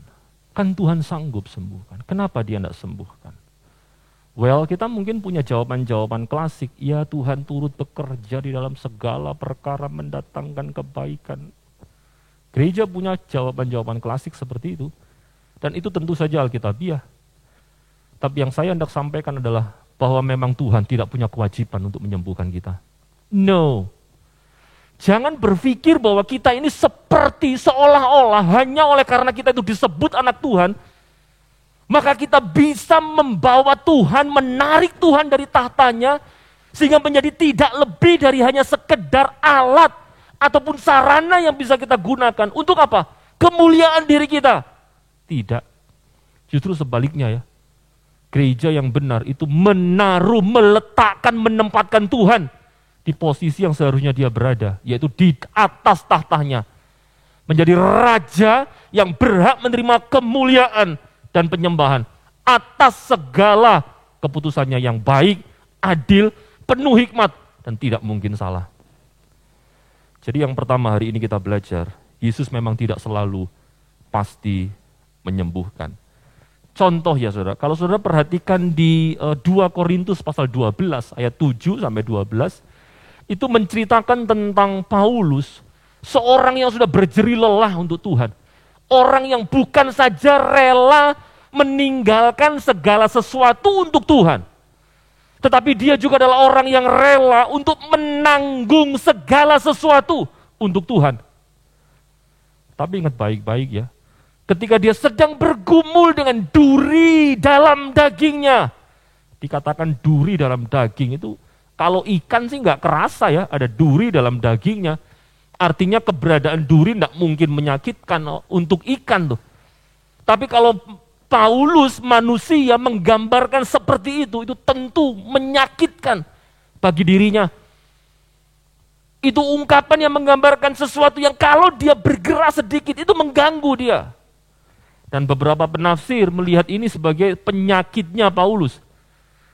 Kan Tuhan sanggup sembuhkan, kenapa dia gak sembuhkan? Well, kita mungkin punya jawaban-jawaban klasik. Ya, Tuhan turut bekerja di dalam segala perkara mendatangkan kebaikan. Gereja punya jawaban-jawaban klasik seperti itu. Dan itu tentu saja Alkitabiah. Tapi yang saya hendak sampaikan adalah bahwa memang Tuhan tidak punya kewajiban untuk menyembuhkan kita. No. Jangan berpikir bahwa kita ini seperti seolah-olah hanya oleh karena kita itu disebut anak Tuhan, maka kita bisa membawa Tuhan, menarik Tuhan dari tahtanya, sehingga menjadi tidak lebih dari hanya sekedar alat ataupun sarana yang bisa kita gunakan untuk apa? Kemuliaan diri kita. Tidak. Justru sebaliknya ya. Gereja yang benar itu menaruh, meletakkan, menempatkan Tuhan di posisi yang seharusnya dia berada, yaitu di atas tahtanya. Menjadi raja yang berhak menerima kemuliaan dan penyembahan atas segala keputusannya yang baik, adil, penuh hikmat, dan tidak mungkin salah. Jadi yang pertama hari ini kita belajar, Yesus memang tidak selalu pasti menyembuhkan. Contoh ya saudara, kalau saudara perhatikan di 2 Korintus pasal 12 ayat 7 sampai 12, itu menceritakan tentang Paulus, seorang yang sudah berjeri lelah untuk Tuhan. Orang yang bukan saja rela meninggalkan segala sesuatu untuk Tuhan, tetapi dia juga adalah orang yang rela untuk menanggung segala sesuatu untuk Tuhan. Tapi ingat baik-baik ya, ketika dia sedang bergumul dengan duri dalam dagingnya, dikatakan duri dalam daging itu, kalau ikan sih nggak kerasa ya, ada duri dalam dagingnya. Artinya keberadaan duri tidak mungkin menyakitkan untuk ikan tuh. Tapi kalau Paulus manusia menggambarkan seperti itu tentu menyakitkan bagi dirinya. Itu ungkapan yang menggambarkan sesuatu yang kalau dia bergerak sedikit itu mengganggu dia. Dan beberapa penafsir melihat ini sebagai penyakitnya Paulus.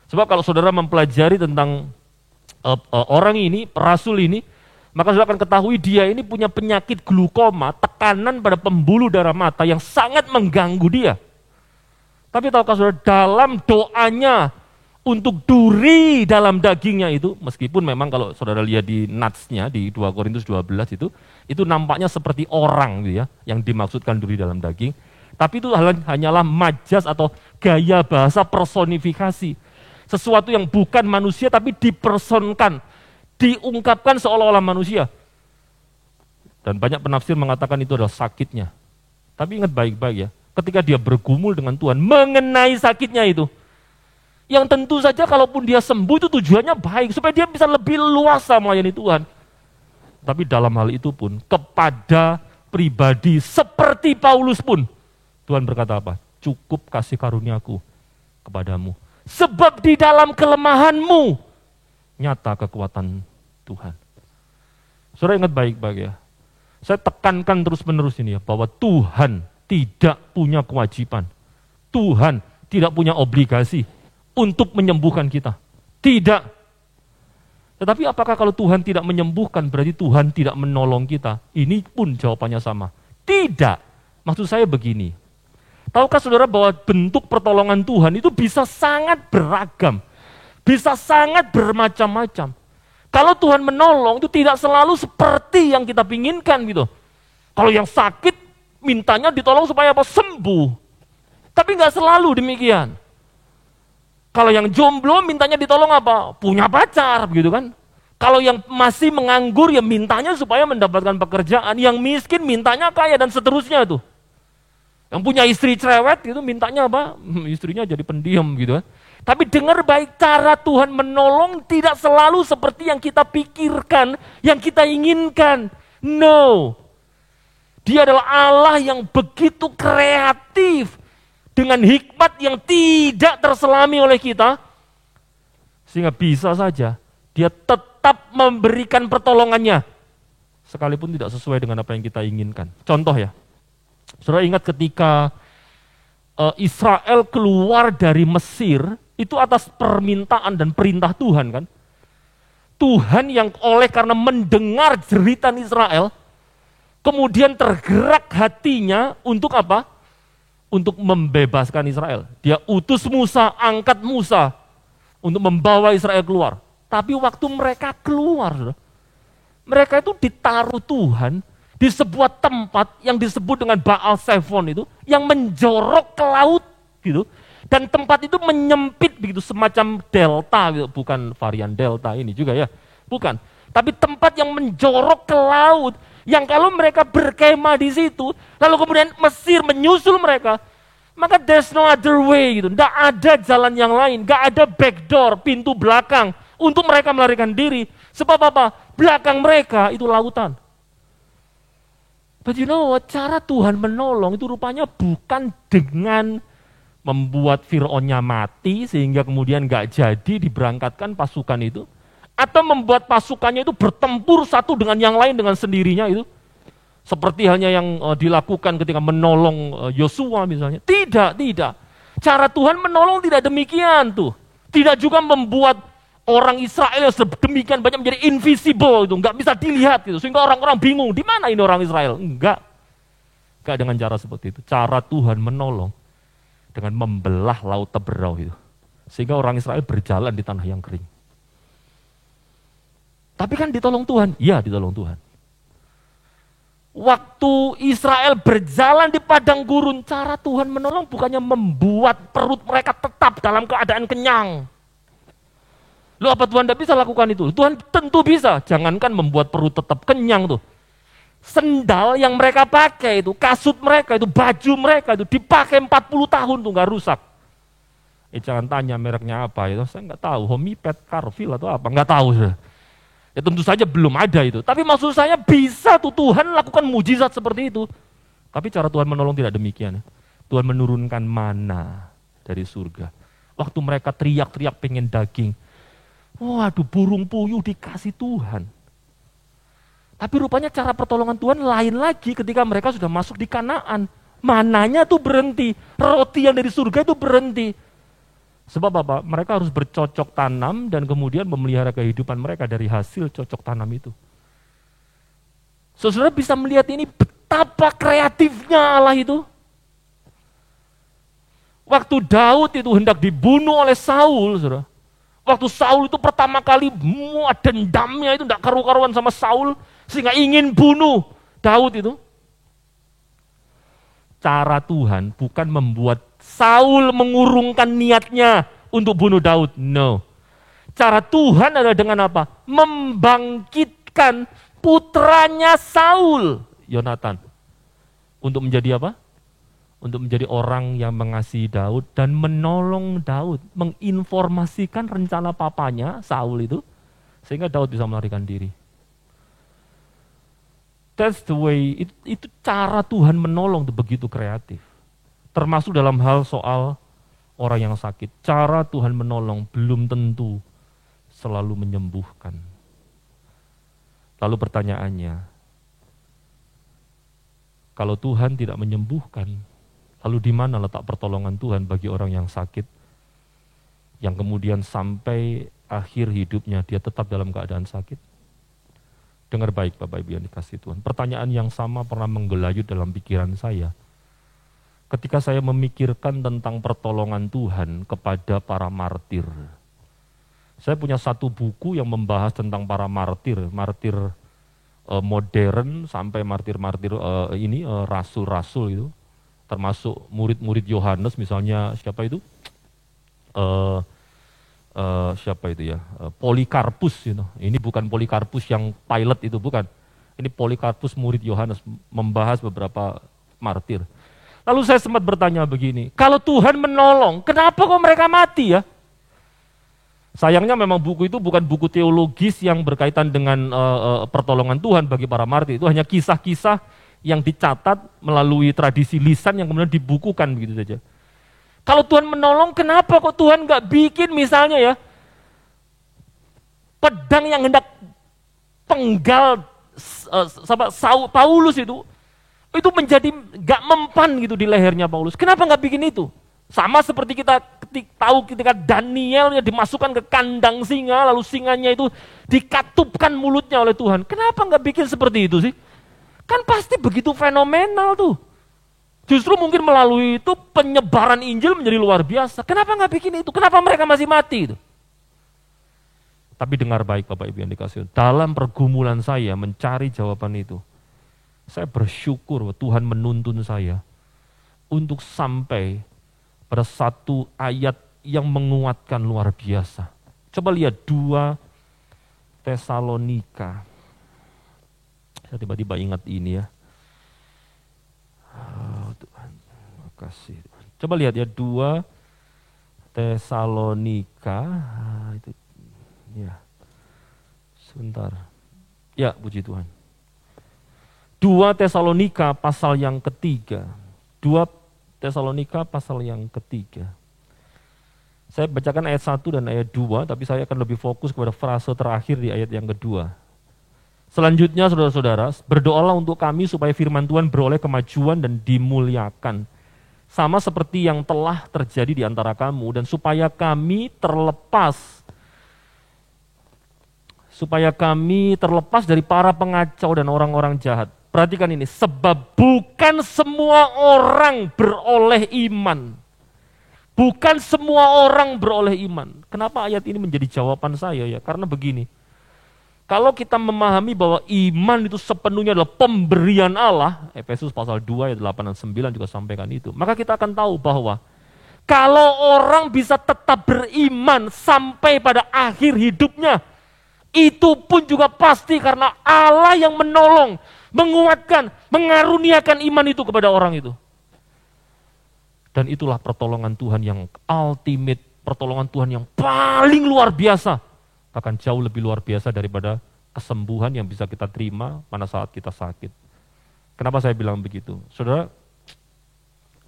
Sebab kalau saudara mempelajari tentang orang ini, rasul ini, maka saudara akan ketahui dia ini punya penyakit glukoma, tekanan pada pembuluh darah mata yang sangat mengganggu dia. Tapi tahukah saudara, dalam doanya untuk duri dalam dagingnya itu, meskipun memang kalau saudara lihat di natsnya di 2 Korintus 12 itu nampaknya seperti orang gitu ya, yang dimaksudkan duri dalam daging. Tapi itu hanyalah majas atau gaya bahasa personifikasi. Sesuatu yang bukan manusia tapi dipersonkan, diungkapkan seolah-olah manusia. Dan banyak penafsir mengatakan itu adalah sakitnya. Tapi ingat baik-baik ya, ketika dia bergumul dengan Tuhan mengenai sakitnya itu, yang tentu saja kalaupun dia sembuh itu tujuannya baik, supaya dia bisa lebih luasa melayani Tuhan. Tapi dalam hal itu pun, kepada pribadi seperti Paulus pun, Tuhan berkata apa? Cukup kasih karuniaku kepadamu. Sebab di dalam kelemahanmu, nyata kekuatan Tuhan. Saudara ingat baik-baik ya. Saya tekankan terus-menerus ini ya, bahwa Tuhan tidak punya kewajiban. Tuhan tidak punya obligasi untuk menyembuhkan kita. Tidak. Tetapi apakah kalau Tuhan tidak menyembuhkan berarti Tuhan tidak menolong kita? Ini pun jawabannya sama. Tidak. Maksud saya begini. Tahukah saudara bahwa bentuk pertolongan Tuhan itu bisa sangat beragam. Bisa sangat bermacam-macam. Kalau Tuhan menolong itu tidak selalu seperti yang kita pinginkan gitu. Kalau yang sakit mintanya ditolong supaya apa? Sembuh. Tapi nggak selalu demikian. Kalau yang jomblo mintanya ditolong apa? Punya pacar, begitu kan? Kalau yang masih menganggur ya mintanya supaya mendapatkan pekerjaan. Yang miskin mintanya kaya dan seterusnya tuh. Yang punya istri cerewet gitu mintanya apa? Istrinya jadi pendiam gitu kan. Tapi dengar baik, cara Tuhan menolong tidak selalu seperti yang kita pikirkan, yang kita inginkan. No. Dia adalah Allah yang begitu kreatif, dengan hikmat yang tidak terselami oleh kita, sehingga bisa saja dia tetap memberikan pertolongannya, sekalipun tidak sesuai dengan apa yang kita inginkan. Contoh ya, saudara ingat ketika Israel keluar dari Mesir, itu atas permintaan dan perintah Tuhan kan. Tuhan yang oleh karena mendengar jeritan Israel, kemudian tergerak hatinya untuk apa? Untuk membebaskan Israel. Dia utus Musa, angkat Musa untuk membawa Israel keluar. Tapi waktu mereka keluar, mereka itu ditaruh Tuhan di sebuah tempat yang disebut dengan Baal Zephon itu, yang menjorok ke laut gitu. Dan tempat itu menyempit begitu, semacam delta gitu. Bukan varian delta ini juga ya, bukan. Tapi tempat yang menjorok ke laut, yang kalau mereka berkemah di situ, lalu kemudian Mesir menyusul mereka, maka there's no other way gitu. Tidak ada jalan yang lain, nggak ada backdoor, pintu belakang untuk mereka melarikan diri. Sebab apa? Belakang mereka itu lautan. But you know what, cara Tuhan menolong itu rupanya bukan dengan membuat Fir'aunnya mati sehingga kemudian gak jadi diberangkatkan pasukan itu. Atau membuat pasukannya itu bertempur satu dengan yang lain dengan sendirinya itu. Seperti halnya yang dilakukan ketika menolong Yosua misalnya. Tidak. Cara Tuhan menolong tidak demikian tuh. Tidak juga membuat orang Israel yang sedemikian banyak menjadi invisible itu, nggak bisa dilihat gitu. Sehingga orang-orang bingung, di mana ini orang Israel? Enggak dengan cara seperti itu. Cara Tuhan menolong dengan membelah laut Teberau itu. Sehingga orang Israel berjalan di tanah yang kering. Tapi kan ditolong Tuhan? Iya, ditolong Tuhan. Waktu Israel berjalan di padang gurun, cara Tuhan menolong bukannya membuat perut mereka tetap dalam keadaan kenyang. Loh, apa Tuhan tidak bisa lakukan itu? Tuhan tentu bisa, jangankan membuat perut tetap kenyang tuh. Sendal yang mereka pakai itu, kasut mereka itu, baju mereka itu dipakai 40 tahun tuh nggak rusak. Jangan tanya mereknya apa itu, saya nggak tahu, Homipet, Carville atau apa, nggak tahu. Ya tentu saja belum ada itu. Tapi maksud saya bisa tuh Tuhan lakukan mujizat seperti itu. Tapi cara Tuhan menolong tidak demikian. Tuhan menurunkan mana dari surga. Waktu mereka teriak-teriak pengen daging. Waduh, burung puyuh dikasih Tuhan. Tapi rupanya cara pertolongan Tuhan lain lagi ketika mereka sudah masuk di Kanaan. Mananya tuh berhenti. Roti yang dari surga itu berhenti. Sebab apa? Mereka harus bercocok tanam dan kemudian memelihara kehidupan mereka dari hasil cocok tanam itu. Saudara bisa melihat ini betapa kreatifnya Allah itu. Waktu Daud itu hendak dibunuh oleh Saul, saudara. Waktu Saul itu pertama kali dendamnya itu tidak karu-karuan sama Saul sehingga ingin bunuh Daud itu. Cara Tuhan bukan membuat Saul mengurungkan niatnya untuk bunuh Daud. No. Cara Tuhan adalah dengan apa? Membangkitkan putranya Saul, Yonatan. Untuk menjadi apa? Untuk menjadi orang yang mengasihi Daud dan menolong Daud. Menginformasikan rencana papanya, Saul itu. Sehingga Daud bisa melarikan diri. That's the way, itu cara Tuhan menolong itu begitu kreatif. Termasuk dalam hal soal orang yang sakit. Cara Tuhan menolong belum tentu selalu menyembuhkan. Lalu pertanyaannya, kalau Tuhan tidak menyembuhkan, lalu di mana letak pertolongan Tuhan bagi orang yang sakit, yang kemudian sampai akhir hidupnya dia tetap dalam keadaan sakit? Dengar baik Bapak Ibu yang dikasihi Tuhan. Pertanyaan yang sama pernah menggelayut dalam pikiran saya. Ketika saya memikirkan tentang pertolongan Tuhan kepada para martir. Saya punya satu buku yang membahas tentang para martir modern sampai martir-martir rasul-rasul itu. Termasuk murid-murid Yohanes misalnya siapa itu? Polikarpus gitu. Ini bukan Polikarpus yang pilot itu, bukan. Ini Polikarpus murid Yohanes membahas beberapa martir. Lalu saya sempat bertanya begini, kalau Tuhan menolong, kenapa kok mereka mati ya? Sayangnya memang buku itu bukan buku teologis yang berkaitan dengan pertolongan Tuhan bagi para martir. Itu hanya kisah-kisah yang dicatat melalui tradisi lisan yang kemudian dibukukan begitu saja. Kalau Tuhan menolong, kenapa kok Tuhan nggak bikin misalnya ya, pedang yang hendak penggal Paulus itu menjadi gak mempan gitu di lehernya Paulus. Kenapa gak bikin itu? Sama seperti kita tahu ketika Daniel dimasukkan ke kandang singa, lalu singanya itu dikatupkan mulutnya oleh Tuhan. Kenapa gak bikin seperti itu sih? Kan pasti begitu fenomenal tuh. Justru mungkin melalui itu penyebaran Injil menjadi luar biasa. Kenapa gak bikin itu? Kenapa mereka masih mati itu? Tapi dengar baik Bapak Ibu yang dikasihi, dalam pergumulan saya mencari jawaban itu, saya bersyukur bahwa Tuhan menuntun saya untuk sampai pada satu ayat yang menguatkan luar biasa. Coba lihat 2 Tesalonika. Saya tiba-tiba ingat ini ya. Tuhan, terima kasih. Coba lihat ya 2 Tesalonika. Itu ya. Sebentar. Ya, puji Tuhan. 2 Tesalonika pasal yang ketiga. 2 Tesalonika pasal yang ketiga. Saya bacakan ayat 1 dan ayat 2, tapi saya akan lebih fokus kepada frase terakhir di ayat yang kedua. Selanjutnya saudara-saudara, berdoalah untuk kami supaya firman Tuhan beroleh kemajuan dan dimuliakan. Sama seperti yang telah terjadi di antara kamu, dan supaya kami terlepas dari para pengacau dan orang-orang jahat. Perhatikan ini, sebab bukan semua orang beroleh iman. Bukan semua orang beroleh iman. Kenapa ayat ini menjadi jawaban saya ya? Karena begini, kalau kita memahami bahwa iman itu sepenuhnya adalah pemberian Allah, Efesus pasal 2 ayat 8 dan 9 juga sampaikan itu, maka kita akan tahu bahwa kalau orang bisa tetap beriman sampai pada akhir hidupnya, itu pun juga pasti karena Allah yang menolong, menguatkan, mengaruniakan iman itu kepada orang itu. Dan itulah pertolongan Tuhan yang ultimate, pertolongan Tuhan yang paling luar biasa. Bahkan jauh lebih luar biasa daripada kesembuhan yang bisa kita terima pada saat kita sakit. Kenapa saya bilang begitu? Saudara,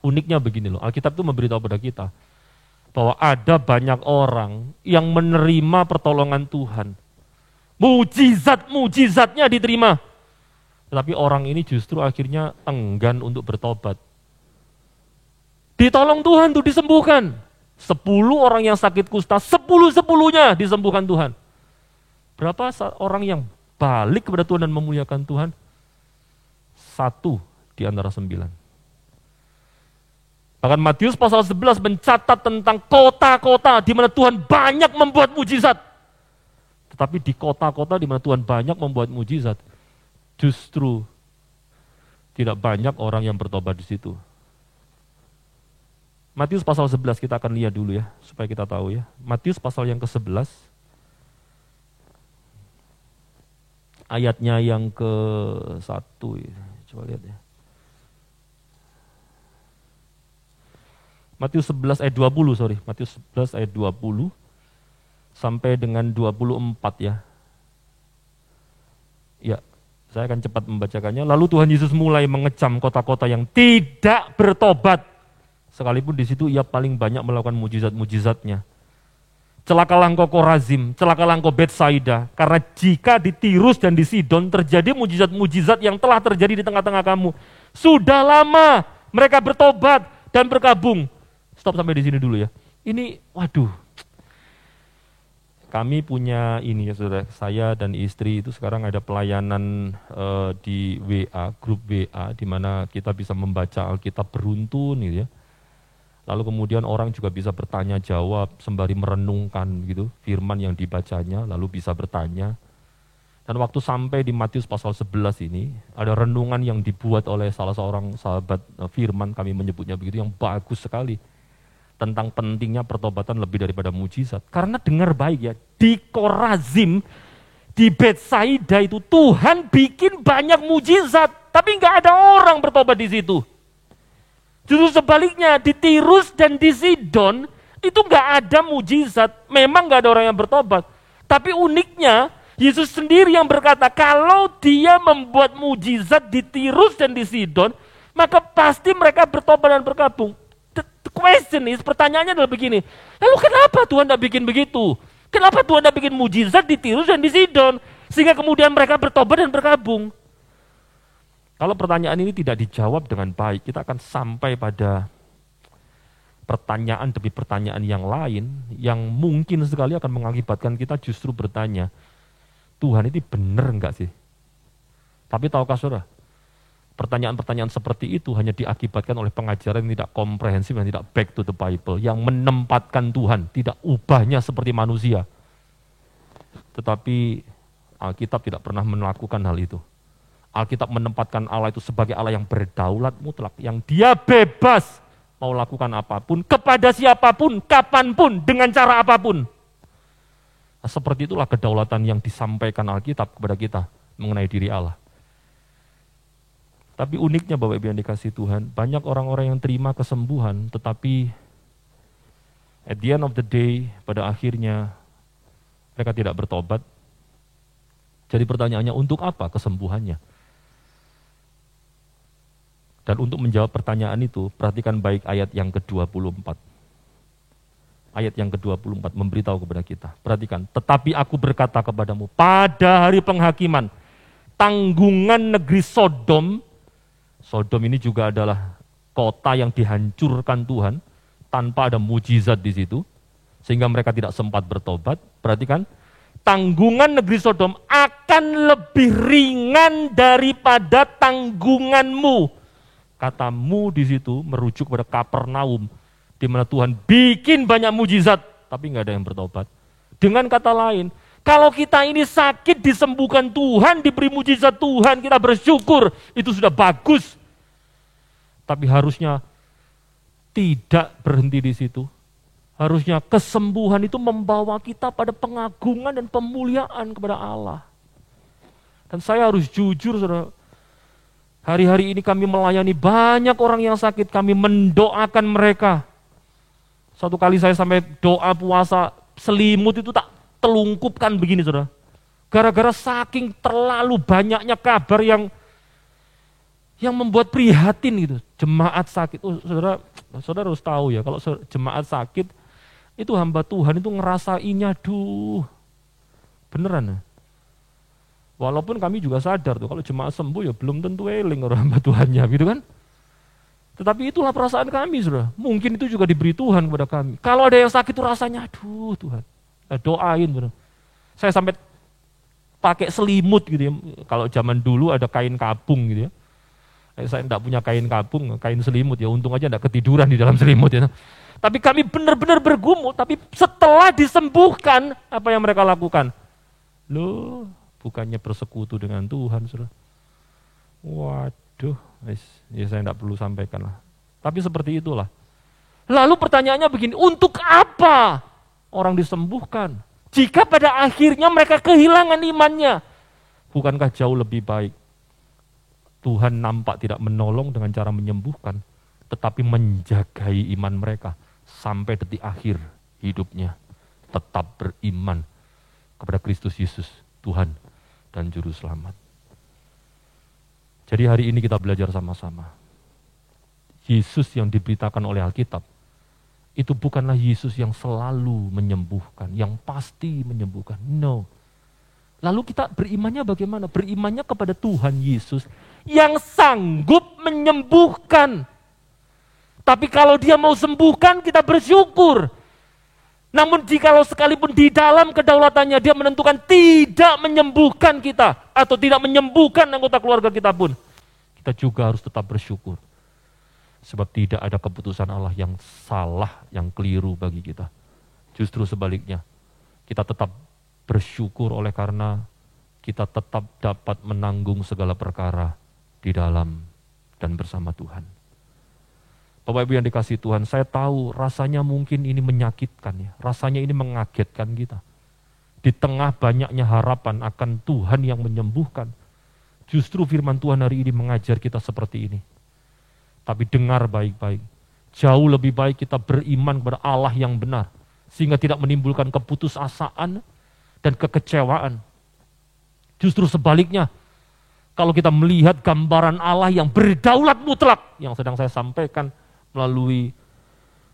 uniknya begini loh, Alkitab itu memberitahu pada kita bahwa ada banyak orang yang menerima pertolongan Tuhan. Mujizat-mujizatnya diterima. Tetapi orang ini justru akhirnya enggan untuk bertobat. Ditolong Tuhan tuh disembuhkan. 10 orang yang sakit kusta, 10-10-nya disembuhkan Tuhan. Berapa orang yang balik kepada Tuhan dan memuliakan Tuhan? 1 di antara 9. Bahkan Matius pasal 11 mencatat tentang kota-kota di mana Tuhan banyak membuat mujizat. Tetapi di kota-kota di mana Tuhan banyak membuat mujizat, justru tidak banyak orang yang bertobat di situ. Matius pasal 11 kita akan lihat dulu ya, supaya kita tahu ya. Matius pasal yang ke-11, ayatnya yang ke-1, coba lihat ya. Matius 11 ayat 20, Matius 11 ayat 20 sampai dengan 24 ya. Ya, saya akan cepat membacakannya. Lalu Tuhan Yesus mulai mengecam kota-kota yang tidak bertobat. Sekalipun di situ ia paling banyak melakukan mujizat-mujizatnya. Celakalah engkau Korazim, celakalah engkau Betsaida, karena jika di Tirus dan di Sidon terjadi mujizat-mujizat yang telah terjadi di tengah-tengah kamu, sudah lama mereka bertobat dan berkabung. Stop sampai di sini dulu ya. Ini, waduh. Kami punya ini ya saudara, saya dan istri itu sekarang ada pelayanan di WA, grup WA, di mana kita bisa membaca Alkitab beruntun gitu ya. Lalu kemudian orang juga bisa bertanya jawab sembari merenungkan gitu firman yang dibacanya, lalu bisa bertanya. Dan waktu sampai di Matius pasal 11 ini, ada renungan yang dibuat oleh salah seorang sahabat firman, kami menyebutnya begitu, yang bagus sekali. Tentang pentingnya pertobatan lebih daripada mujizat. Karena dengar baik ya, di Korazim, di Betsaida itu Tuhan bikin banyak mujizat, tapi nggak ada orang bertobat di situ. Justru sebaliknya, di Tirus dan di Sidon itu nggak ada mujizat, memang nggak ada orang yang bertobat. Tapi uniknya, Yesus sendiri yang berkata, kalau dia membuat mujizat di Tirus dan di Sidon, maka pasti mereka bertobat dan bergabung. The question is, pertanyaannya adalah begini, lalu kenapa Tuhan tidak bikin begitu? Kenapa Tuhan tidak bikin mujizat di Tirus dan di Sidon, sehingga kemudian mereka bertobat dan bergabung? Kalau pertanyaan ini tidak dijawab dengan baik, kita akan sampai pada pertanyaan demi pertanyaan yang lain, yang mungkin sekali akan mengakibatkan kita justru bertanya, Tuhan ini benar enggak sih? Tapi tahukah saudara, pertanyaan-pertanyaan seperti itu hanya diakibatkan oleh pengajaran yang tidak komprehensif dan tidak back to the Bible, yang menempatkan Tuhan, tidak ubahnya seperti manusia. Tetapi Alkitab tidak pernah melakukan hal itu. Alkitab menempatkan Allah itu sebagai Allah yang berdaulat mutlak, yang dia bebas mau lakukan apapun, kepada siapapun, kapanpun, dengan cara apapun. Nah, seperti itulah kedaulatan yang disampaikan Alkitab kepada kita mengenai diri Allah. Tapi uniknya Bapak Ibu yang dikasihi Tuhan, banyak orang-orang yang terima kesembuhan, tetapi at the end of the day, pada akhirnya mereka tidak bertobat. Jadi pertanyaannya, untuk apa kesembuhannya? Dan untuk menjawab pertanyaan itu, perhatikan baik ayat yang ke-24. Ayat yang ke-24 memberitahu kepada kita. Perhatikan, tetapi aku berkata kepadamu, pada hari penghakiman, tanggungan negeri Sodom, Sodom ini juga adalah kota yang dihancurkan Tuhan, tanpa ada mujizat di situ, sehingga mereka tidak sempat bertobat. Perhatikan, tanggungan negeri Sodom akan lebih ringan daripada tanggunganmu. Katamu di situ merujuk pada Kapernaum, di mana Tuhan bikin banyak mujizat, tapi nggak ada yang bertobat. Dengan kata lain, kalau kita ini sakit disembuhkan Tuhan, diberi mujizat Tuhan, kita bersyukur, itu sudah bagus. Tapi harusnya tidak berhenti di situ. Harusnya kesembuhan itu membawa kita pada pengagungan dan pemuliaan kepada Allah. Dan saya harus jujur, saudara, hari-hari ini kami melayani banyak orang yang sakit, kami mendoakan mereka. Satu kali saya sampai doa puasa, selimut itu tak telungkupkan begini, saudara. Gara-gara saking terlalu banyaknya kabar yang membuat prihatin gitu. Jemaat sakit, saudara harus tahu ya, kalau jemaat sakit, itu hamba Tuhan itu ngerasainnya, beneran ya. Walaupun kami juga sadar tuh, kalau jemaat sembuh ya belum tentu eling orang hamba Tuhannya gitu kan. Tetapi itulah perasaan kami, saudara. Mungkin itu juga diberi Tuhan kepada kami. Kalau ada yang sakit itu rasanya, Tuhan, doain, saudara. Saya sampai pakai selimut gitu ya. Kalau zaman dulu ada kain kapung gitu ya. Saya enggak punya kain kapung, kain selimut ya. Untung aja enggak ketiduran di dalam selimut ya. Tapi kami benar-benar bergumul. Tapi setelah disembuhkan, apa yang mereka lakukan? Loh, bukannya bersekutu dengan Tuhan, saudara. Waduh. Ya saya tidak perlu sampaikan lah. Tapi seperti itulah. Lalu pertanyaannya begini, untuk apa orang disembuhkan? Jika pada akhirnya mereka kehilangan imannya, bukankah jauh lebih baik Tuhan nampak tidak menolong dengan cara menyembuhkan, tetapi menjagai iman mereka sampai detik akhir hidupnya, tetap beriman kepada Kristus Yesus, Tuhan dan Juru Selamat. Jadi hari ini kita belajar sama-sama. Yesus yang diberitakan oleh Alkitab, itu bukanlah Yesus yang selalu menyembuhkan, yang pasti menyembuhkan. No. Lalu kita berimannya bagaimana? Berimannya kepada Tuhan Yesus yang sanggup menyembuhkan. Tapi kalau dia mau sembuhkan, kita bersyukur. Namun jikalau sekalipun di dalam kedaulatannya dia menentukan tidak menyembuhkan kita atau tidak menyembuhkan anggota keluarga kita pun, kita juga harus tetap bersyukur. Sebab tidak ada keputusan Allah yang salah, yang keliru bagi kita. Justru sebaliknya, kita tetap bersyukur oleh karena kita tetap dapat menanggung segala perkara di dalam dan bersama Tuhan. Bapak Ibu yang dikasihi Tuhan, saya tahu rasanya mungkin ini menyakitkan ya, rasanya ini mengagetkan kita. Di tengah banyaknya harapan akan Tuhan yang menyembuhkan, justru firman Tuhan hari ini mengajar kita seperti ini. Tapi dengar baik-baik, jauh lebih baik kita beriman kepada Allah yang benar, sehingga tidak menimbulkan keputusasaan dan kekecewaan. Justru sebaliknya, kalau kita melihat gambaran Allah yang berdaulat mutlak, yang sedang saya sampaikan melalui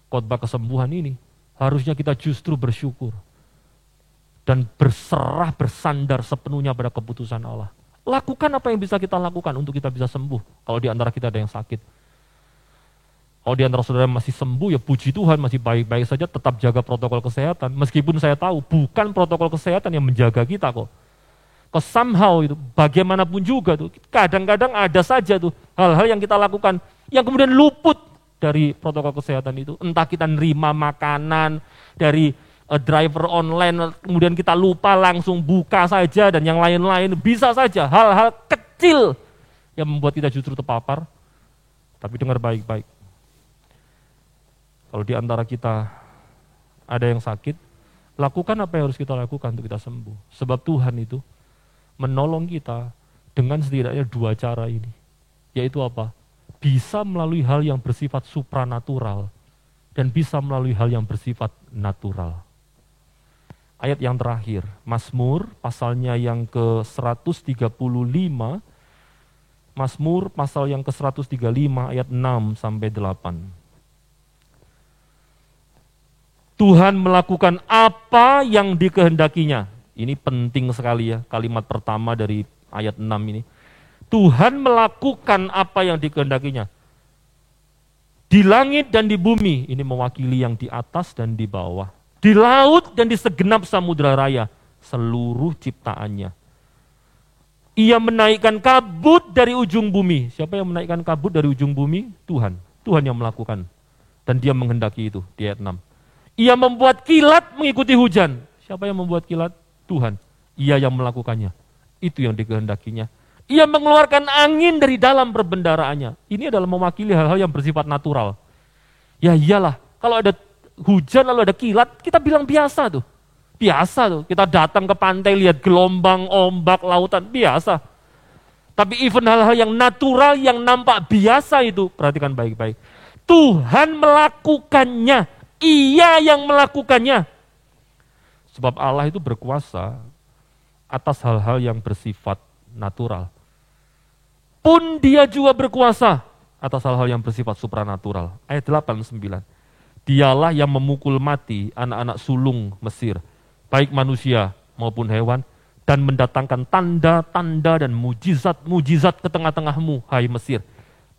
khotbah kesembuhan ini, harusnya kita justru bersyukur dan berserah, bersandar sepenuhnya pada keputusan Allah. Lakukan apa yang bisa kita lakukan untuk kita bisa sembuh. Kalau di antara kita ada yang sakit, kalau di antara saudara masih sembuh, ya puji Tuhan masih baik-baik saja, tetap jaga protokol kesehatan. Meskipun saya tahu bukan protokol kesehatan yang menjaga kita kok. Somehow itu bagaimanapun juga tuh, kadang-kadang ada saja tuh hal-hal yang kita lakukan yang kemudian luput dari protokol kesehatan itu. Entah kita nerima makanan dari driver online, kemudian kita lupa langsung buka saja dan yang lain-lain. Bisa saja hal-hal kecil yang membuat kita justru terpapar. Tapi dengar baik-baik. Kalau di antara kita ada yang sakit, lakukan apa yang harus kita lakukan untuk kita sembuh. Sebab Tuhan itu menolong kita dengan setidaknya dua cara ini. Yaitu apa? Bisa melalui hal yang bersifat supranatural dan bisa melalui hal yang bersifat natural. Ayat yang terakhir, Mazmur pasalnya yang ke-135, Mazmur pasal yang ke-135 ayat 6 sampai 8. Tuhan melakukan apa yang dikehendakinya. Ini penting sekali ya, kalimat pertama dari ayat 6 ini. Tuhan melakukan apa yang dikehendakinya. Di langit dan di bumi, ini mewakili yang di atas dan di bawah. Di laut dan di segenap samudera raya, seluruh ciptaannya. Ia menaikkan kabut dari ujung bumi. Siapa yang menaikkan kabut dari ujung bumi? Tuhan. Tuhan yang melakukan. Dan dia menghendaki itu di ayat 6. Ia membuat kilat mengikuti hujan. Siapa yang membuat kilat? Tuhan. Ia yang melakukannya. Itu yang dikehendakinya. Ia mengeluarkan angin dari dalam perbendaraannya. Ini adalah mewakili hal-hal yang bersifat natural. Ya iyalah, kalau ada hujan lalu ada kilat, kita bilang biasa tuh. Biasa tuh, kita datang ke pantai lihat gelombang, ombak, lautan, biasa. Tapi even hal-hal yang natural, yang nampak biasa itu, perhatikan baik-baik. Tuhan melakukannya, Ia yang melakukannya. Sebab Allah itu berkuasa atas hal-hal yang bersifat natural. Pun Dia juga berkuasa atas hal-hal yang bersifat supranatural. Ayat 8-9. Dialah yang memukul mati anak-anak sulung Mesir, baik manusia maupun hewan, dan mendatangkan tanda-tanda dan mujizat-mujizat ke tengah-tengahmu, hai Mesir,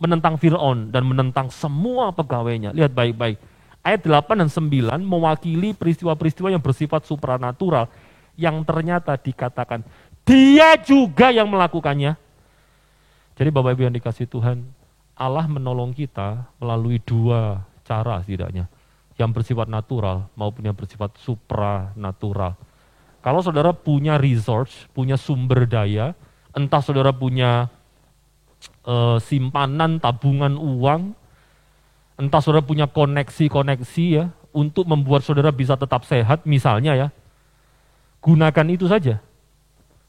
menentang Fir'aun dan menentang semua pegawainya. Lihat baik-baik. Ayat 8 dan 9 mewakili peristiwa-peristiwa yang bersifat supranatural, yang ternyata dikatakan, Dia juga yang melakukannya. Jadi Bapak Ibu yang dikasihi Tuhan, Allah menolong kita melalui dua cara setidaknya. Yang bersifat natural maupun yang bersifat supranatural. Kalau saudara punya resource, punya sumber daya, entah saudara punya simpanan, tabungan uang, entah saudara punya koneksi-koneksi ya, untuk membuat saudara bisa tetap sehat misalnya ya, gunakan itu saja.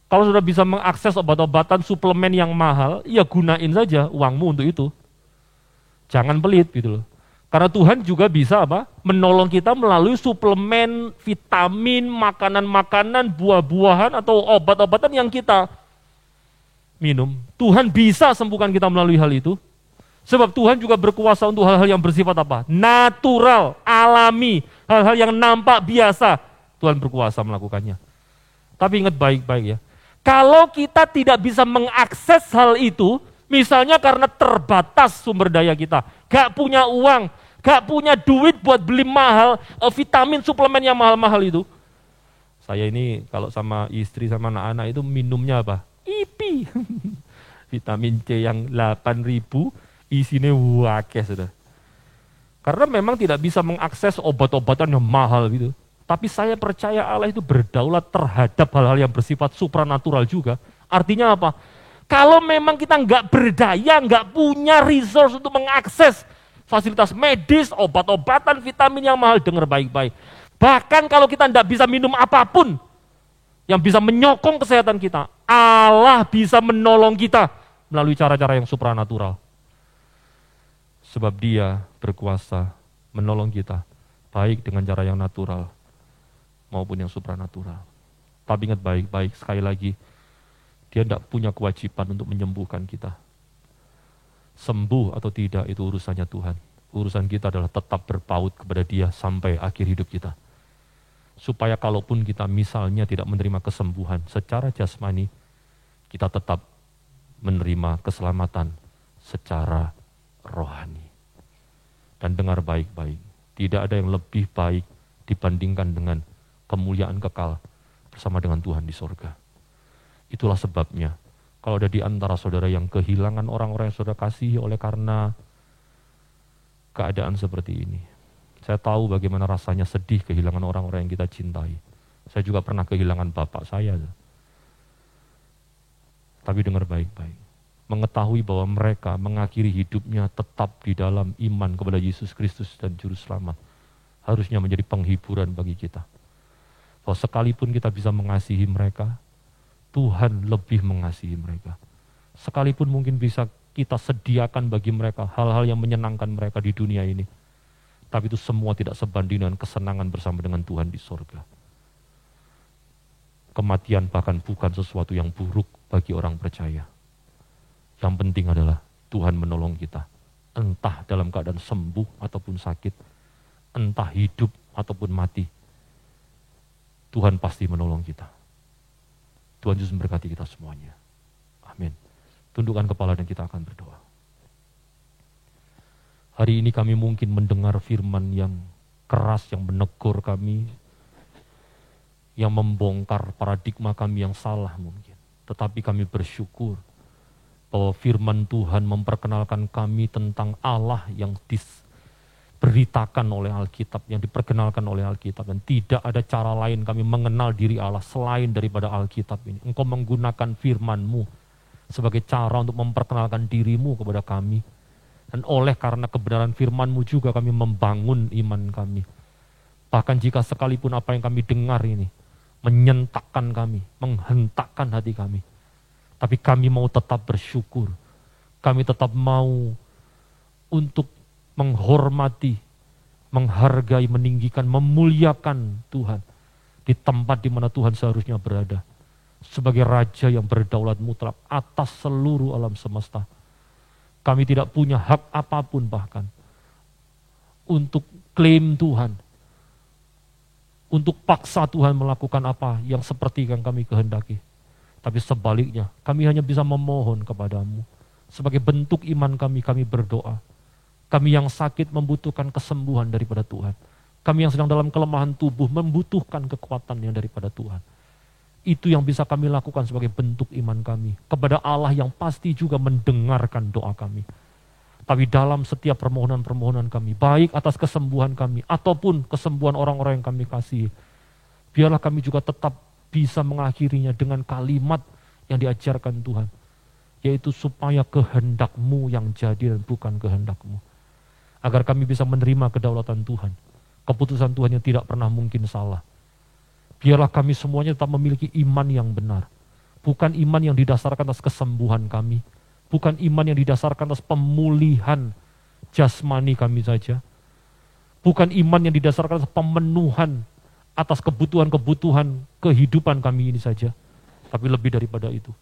Kalau saudara bisa mengakses obat-obatan, suplemen yang mahal, ya gunain saja uangmu untuk itu. Jangan pelit gitu loh. Karena Tuhan juga bisa menolong kita melalui suplemen, vitamin, makanan-makanan, buah-buahan, atau obat-obatan yang kita minum. Tuhan bisa sembuhkan kita melalui hal itu. Sebab Tuhan juga berkuasa untuk hal-hal yang bersifat natural, alami, hal-hal yang nampak biasa. Tuhan berkuasa melakukannya. Tapi ingat baik-baik ya. Kalau kita tidak bisa mengakses hal itu, misalnya karena terbatas sumber daya kita, gak punya uang, gak punya duit buat beli mahal, vitamin, suplemen yang mahal-mahal itu. Saya ini kalau sama istri sama anak-anak itu minumnya apa? IPI. Vitamin C yang 8.000, isinya wakeh sudah. Karena memang tidak bisa mengakses obat-obatan yang mahal gitu. Tapi saya percaya Allah itu berdaulat terhadap hal-hal yang bersifat supranatural juga. Artinya apa? Kalau memang kita nggak berdaya, nggak punya resource untuk mengakses fasilitas medis, obat-obatan, vitamin yang mahal, dengar baik-baik. Bahkan kalau kita nggak bisa minum apapun yang bisa menyokong kesehatan kita, Allah bisa menolong kita melalui cara-cara yang supranatural. Sebab Dia berkuasa menolong kita, baik dengan cara yang natural maupun yang supranatural. Tapi ingat baik-baik, sekali lagi, Dia tidak punya kewajiban untuk menyembuhkan kita. Sembuh atau tidak itu urusannya Tuhan. Urusan kita adalah tetap berpaut kepada Dia sampai akhir hidup kita. Supaya kalaupun kita misalnya tidak menerima kesembuhan secara jasmani, kita tetap menerima keselamatan secara rohani. Dan dengar baik-baik, tidak ada yang lebih baik dibandingkan dengan kemuliaan kekal bersama dengan Tuhan di sorga. Itulah sebabnya, kalau ada di antara saudara yang kehilangan orang-orang yang saudara kasihi oleh karena keadaan seperti ini. Saya tahu bagaimana rasanya sedih kehilangan orang-orang yang kita cintai. Saya juga pernah kehilangan bapak saya. Tapi dengar baik-baik. Mengetahui bahwa mereka mengakhiri hidupnya tetap di dalam iman kepada Yesus Kristus dan Juru Selamat. Harusnya menjadi penghiburan bagi kita. Bahwa sekalipun kita bisa mengasihi mereka, Tuhan lebih mengasihi mereka. Sekalipun mungkin bisa kita sediakan bagi mereka hal-hal yang menyenangkan mereka di dunia ini. Tapi itu semua tidak sebanding dengan kesenangan bersama dengan Tuhan di sorga. Kematian bahkan bukan sesuatu yang buruk bagi orang percaya. Yang penting adalah Tuhan menolong kita. Entah dalam keadaan sembuh ataupun sakit, entah hidup ataupun mati, Tuhan pasti menolong kita. Tuhan Yesus memberkati kita semuanya. Amin. Tundukkan kepala dan kita akan berdoa. Hari ini kami mungkin mendengar firman yang keras, yang menegur kami, yang membongkar paradigma kami yang salah mungkin. Tetapi kami bersyukur bahwa firman Tuhan memperkenalkan kami tentang Allah yang diberitakan oleh Alkitab, yang diperkenalkan oleh Alkitab. Dan tidak ada cara lain kami mengenal diri Allah selain daripada Alkitab ini. Engkau menggunakan firman-Mu sebagai cara untuk memperkenalkan diri-Mu kepada kami. Dan oleh karena kebenaran firman-Mu juga kami membangun iman kami. Bahkan jika sekalipun apa yang kami dengar ini menyentakkan kami, menghentakkan hati kami, tapi kami mau tetap bersyukur. Kami tetap mau untuk menghormati, menghargai, meninggikan, memuliakan Tuhan di tempat di mana Tuhan seharusnya berada. Sebagai Raja yang berdaulat mutlak atas seluruh alam semesta. Kami tidak punya hak apapun bahkan untuk klaim Tuhan, untuk paksa Tuhan melakukan apa yang seperti yang kami kehendaki. Tapi sebaliknya, kami hanya bisa memohon kepadamu. Sebagai bentuk iman kami berdoa. Kami yang sakit membutuhkan kesembuhan daripada Tuhan. Kami yang sedang dalam kelemahan tubuh membutuhkan kekuatan yang daripada Tuhan. Itu yang bisa kami lakukan sebagai bentuk iman kami kepada Allah yang pasti juga mendengarkan doa kami. Tapi dalam setiap permohonan-permohonan kami, baik atas kesembuhan kami ataupun kesembuhan orang-orang yang kami kasihi, biarlah kami juga tetap bisa mengakhirinya dengan kalimat yang diajarkan Tuhan, yaitu supaya kehendak-Mu yang jadi dan bukan kehendak-Mu. Agar kami bisa menerima kedaulatan Tuhan, keputusan Tuhan yang tidak pernah mungkin salah. Biarlah kami semuanya tetap memiliki iman yang benar. Bukan iman yang didasarkan atas kesembuhan kami. Bukan iman yang didasarkan atas pemulihan jasmani kami saja. Bukan iman yang didasarkan atas pemenuhan atas kebutuhan-kebutuhan kehidupan kami ini saja. Tapi lebih daripada itu,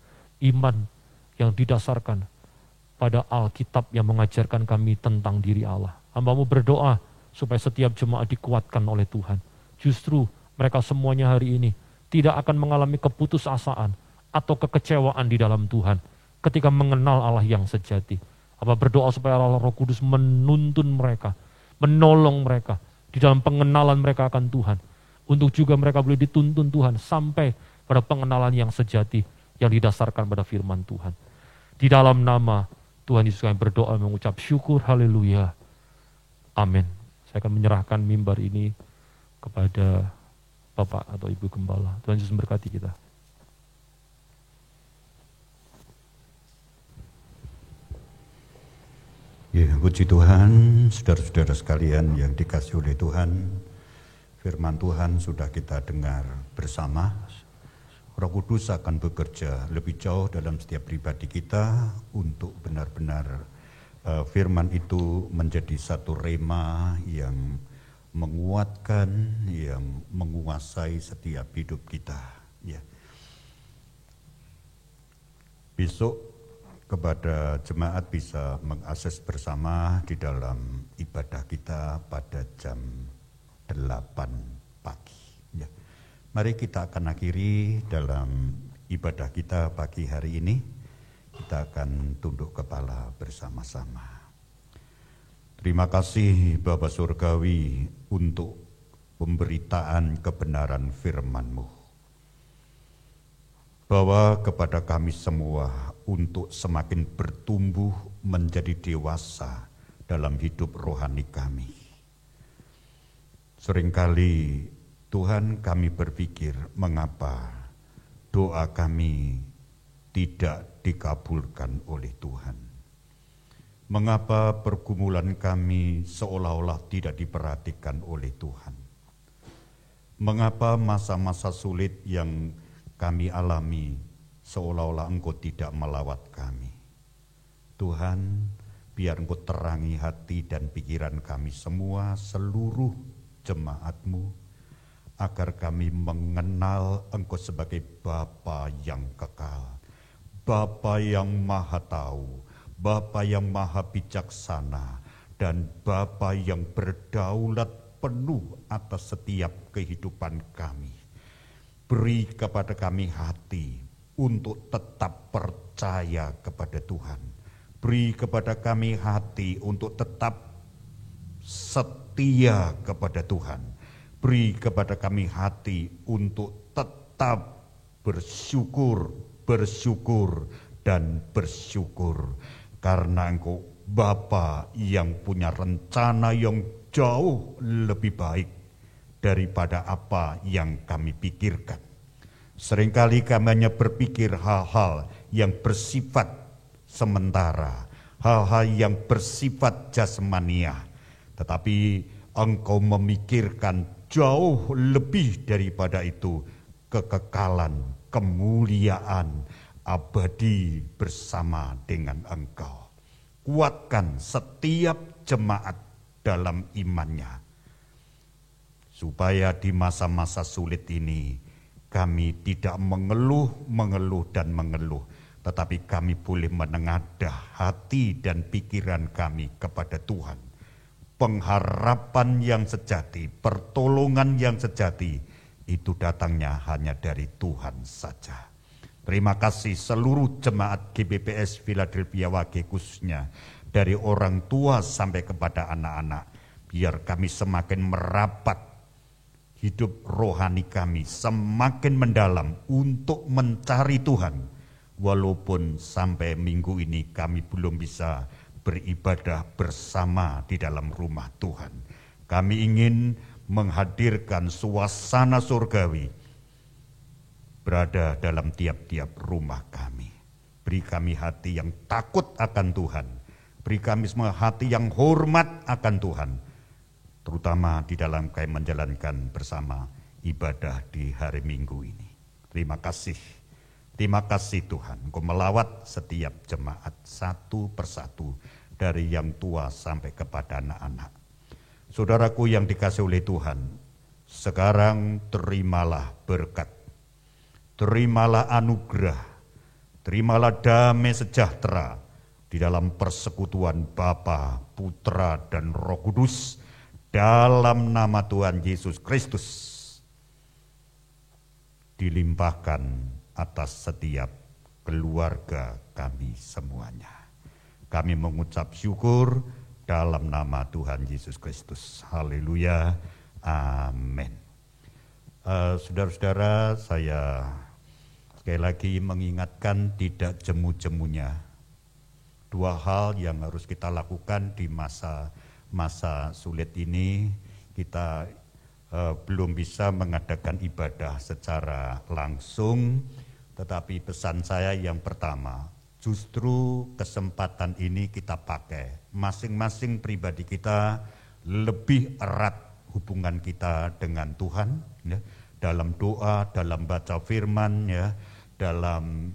iman yang didasarkan pada Alkitab yang mengajarkan kami tentang diri Allah. Hamba-Mu berdoa supaya setiap jemaat dikuatkan oleh Tuhan. Justru mereka semuanya hari ini tidak akan mengalami keputusasaan atau kekecewaan di dalam Tuhan ketika mengenal Allah yang sejati. Hamba berdoa supaya Allah Roh Kudus menuntun mereka, menolong mereka di dalam pengenalan mereka akan Tuhan. Untuk juga mereka boleh dituntun Tuhan sampai pada pengenalan yang sejati yang didasarkan pada firman Tuhan. Di dalam nama Tuhan Yesus kami berdoa mengucap syukur, haleluya, amin. Saya akan menyerahkan mimbar ini kepada Bapak atau Ibu Gembala. Tuhan Yesus memberkati kita. Ya, puji Tuhan, saudara-saudara sekalian yang dikasihi oleh Tuhan. Firman Tuhan sudah kita dengar bersama. Roh Kudus akan bekerja lebih jauh dalam setiap pribadi kita untuk benar-benar firman itu menjadi satu rema yang menguatkan, yang menguasai setiap hidup kita. Ya. Besok kepada jemaat bisa mengakses bersama di dalam ibadah kita pada jam 8 pagi. Ya. Mari kita akan akhiri dalam ibadah kita pagi hari ini. Kita akan tunduk kepala bersama-sama. Terima kasih Bapa Surgawi untuk pemberitaan kebenaran firman-Mu. Bawa kepada kami semua untuk semakin bertumbuh menjadi dewasa dalam hidup rohani kami. Seringkali Tuhan kami berpikir mengapa doa kami tidak dikabulkan oleh Tuhan. Mengapa pergumulan kami seolah-olah tidak diperhatikan oleh Tuhan. Mengapa masa-masa sulit yang kami alami seolah-olah Engkau tidak melawat kami. Tuhan, biar Engkau terangi hati dan pikiran kami semua, seluruh jemaat-Mu, agar kami mengenal Engkau sebagai Bapa yang kekal, Bapa yang Maha Tahu, Bapa yang Maha Bijaksana, dan Bapa yang berdaulat penuh atas setiap kehidupan kami. Beri kepada kami hati untuk tetap percaya kepada Tuhan. Beri kepada kami hati untuk tetap setia kepada Tuhan. Beri kepada kami hati untuk tetap bersyukur, dan bersyukur. Karena Engkau Bapa yang punya rencana yang jauh lebih baik daripada apa yang kami pikirkan. Seringkali kami hanya berpikir hal-hal yang bersifat sementara, hal-hal yang bersifat jasmaniah. Tetapi Engkau memikirkan jauh lebih daripada itu, kekekalan, kemuliaan abadi bersama dengan Engkau. Kuatkan setiap jemaat dalam imannya, supaya di masa-masa sulit ini kami tidak mengeluh, tetapi kami boleh menengadah hati dan pikiran kami kepada Tuhan. Pengharapan yang sejati, pertolongan yang sejati, itu datangnya hanya dari Tuhan saja. Terima kasih seluruh jemaat GBPS Philadelphia Wage, khususnya dari orang tua sampai kepada anak-anak. Biar kami semakin merapat, hidup rohani kami semakin mendalam untuk mencari Tuhan. Walaupun sampai minggu ini kami belum bisa beribadah bersama di dalam rumah Tuhan. Kami ingin menghadirkan suasana surgawi berada dalam tiap-tiap rumah kami. Beri kami hati yang takut akan Tuhan. Beri kami semua hati yang hormat akan Tuhan. Terutama di dalam kami menjalankan bersama ibadah di hari Minggu ini. Terima kasih. Terima kasih Tuhan. Engkau melawat setiap jemaat satu persatu, dari yang tua sampai kepada anak-anak. Saudaraku yang dikasihi oleh Tuhan, sekarang terimalah berkat, terimalah anugerah, terimalah damai sejahtera di dalam persekutuan Bapa, Putra, dan Roh Kudus, dalam nama Tuhan Yesus Kristus, dilimpahkan atas setiap keluarga kami semuanya. Kami mengucap syukur dalam nama Tuhan Yesus Kristus. Haleluya. Amin. Saudara-saudara, saya sekali lagi mengingatkan tidak jemu-jemunya dua hal yang harus kita lakukan di masa sulit ini. Kita belum bisa mengadakan ibadah secara langsung, tetapi pesan saya yang pertama, justru kesempatan ini kita pakai, masing-masing pribadi kita lebih erat hubungan kita dengan Tuhan, ya, dalam doa, dalam baca firman, ya, dalam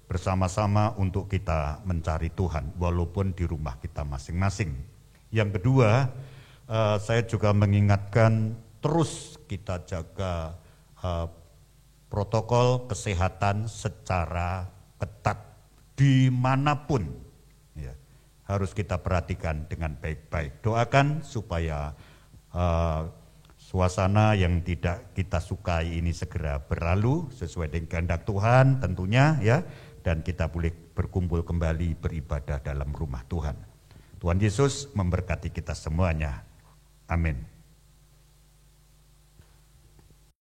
bersama-sama untuk kita mencari Tuhan, walaupun di rumah kita masing-masing. Yang kedua, saya juga mengingatkan terus kita jaga protokol kesehatan secara ketat dimanapun, ya, harus kita perhatikan dengan baik-baik. Doakan supaya suasana yang tidak kita sukai ini segera berlalu sesuai dengan kehendak Tuhan tentunya, ya, dan kita boleh berkumpul kembali beribadah dalam rumah Tuhan. Tuhan Yesus memberkati kita semuanya. Amin.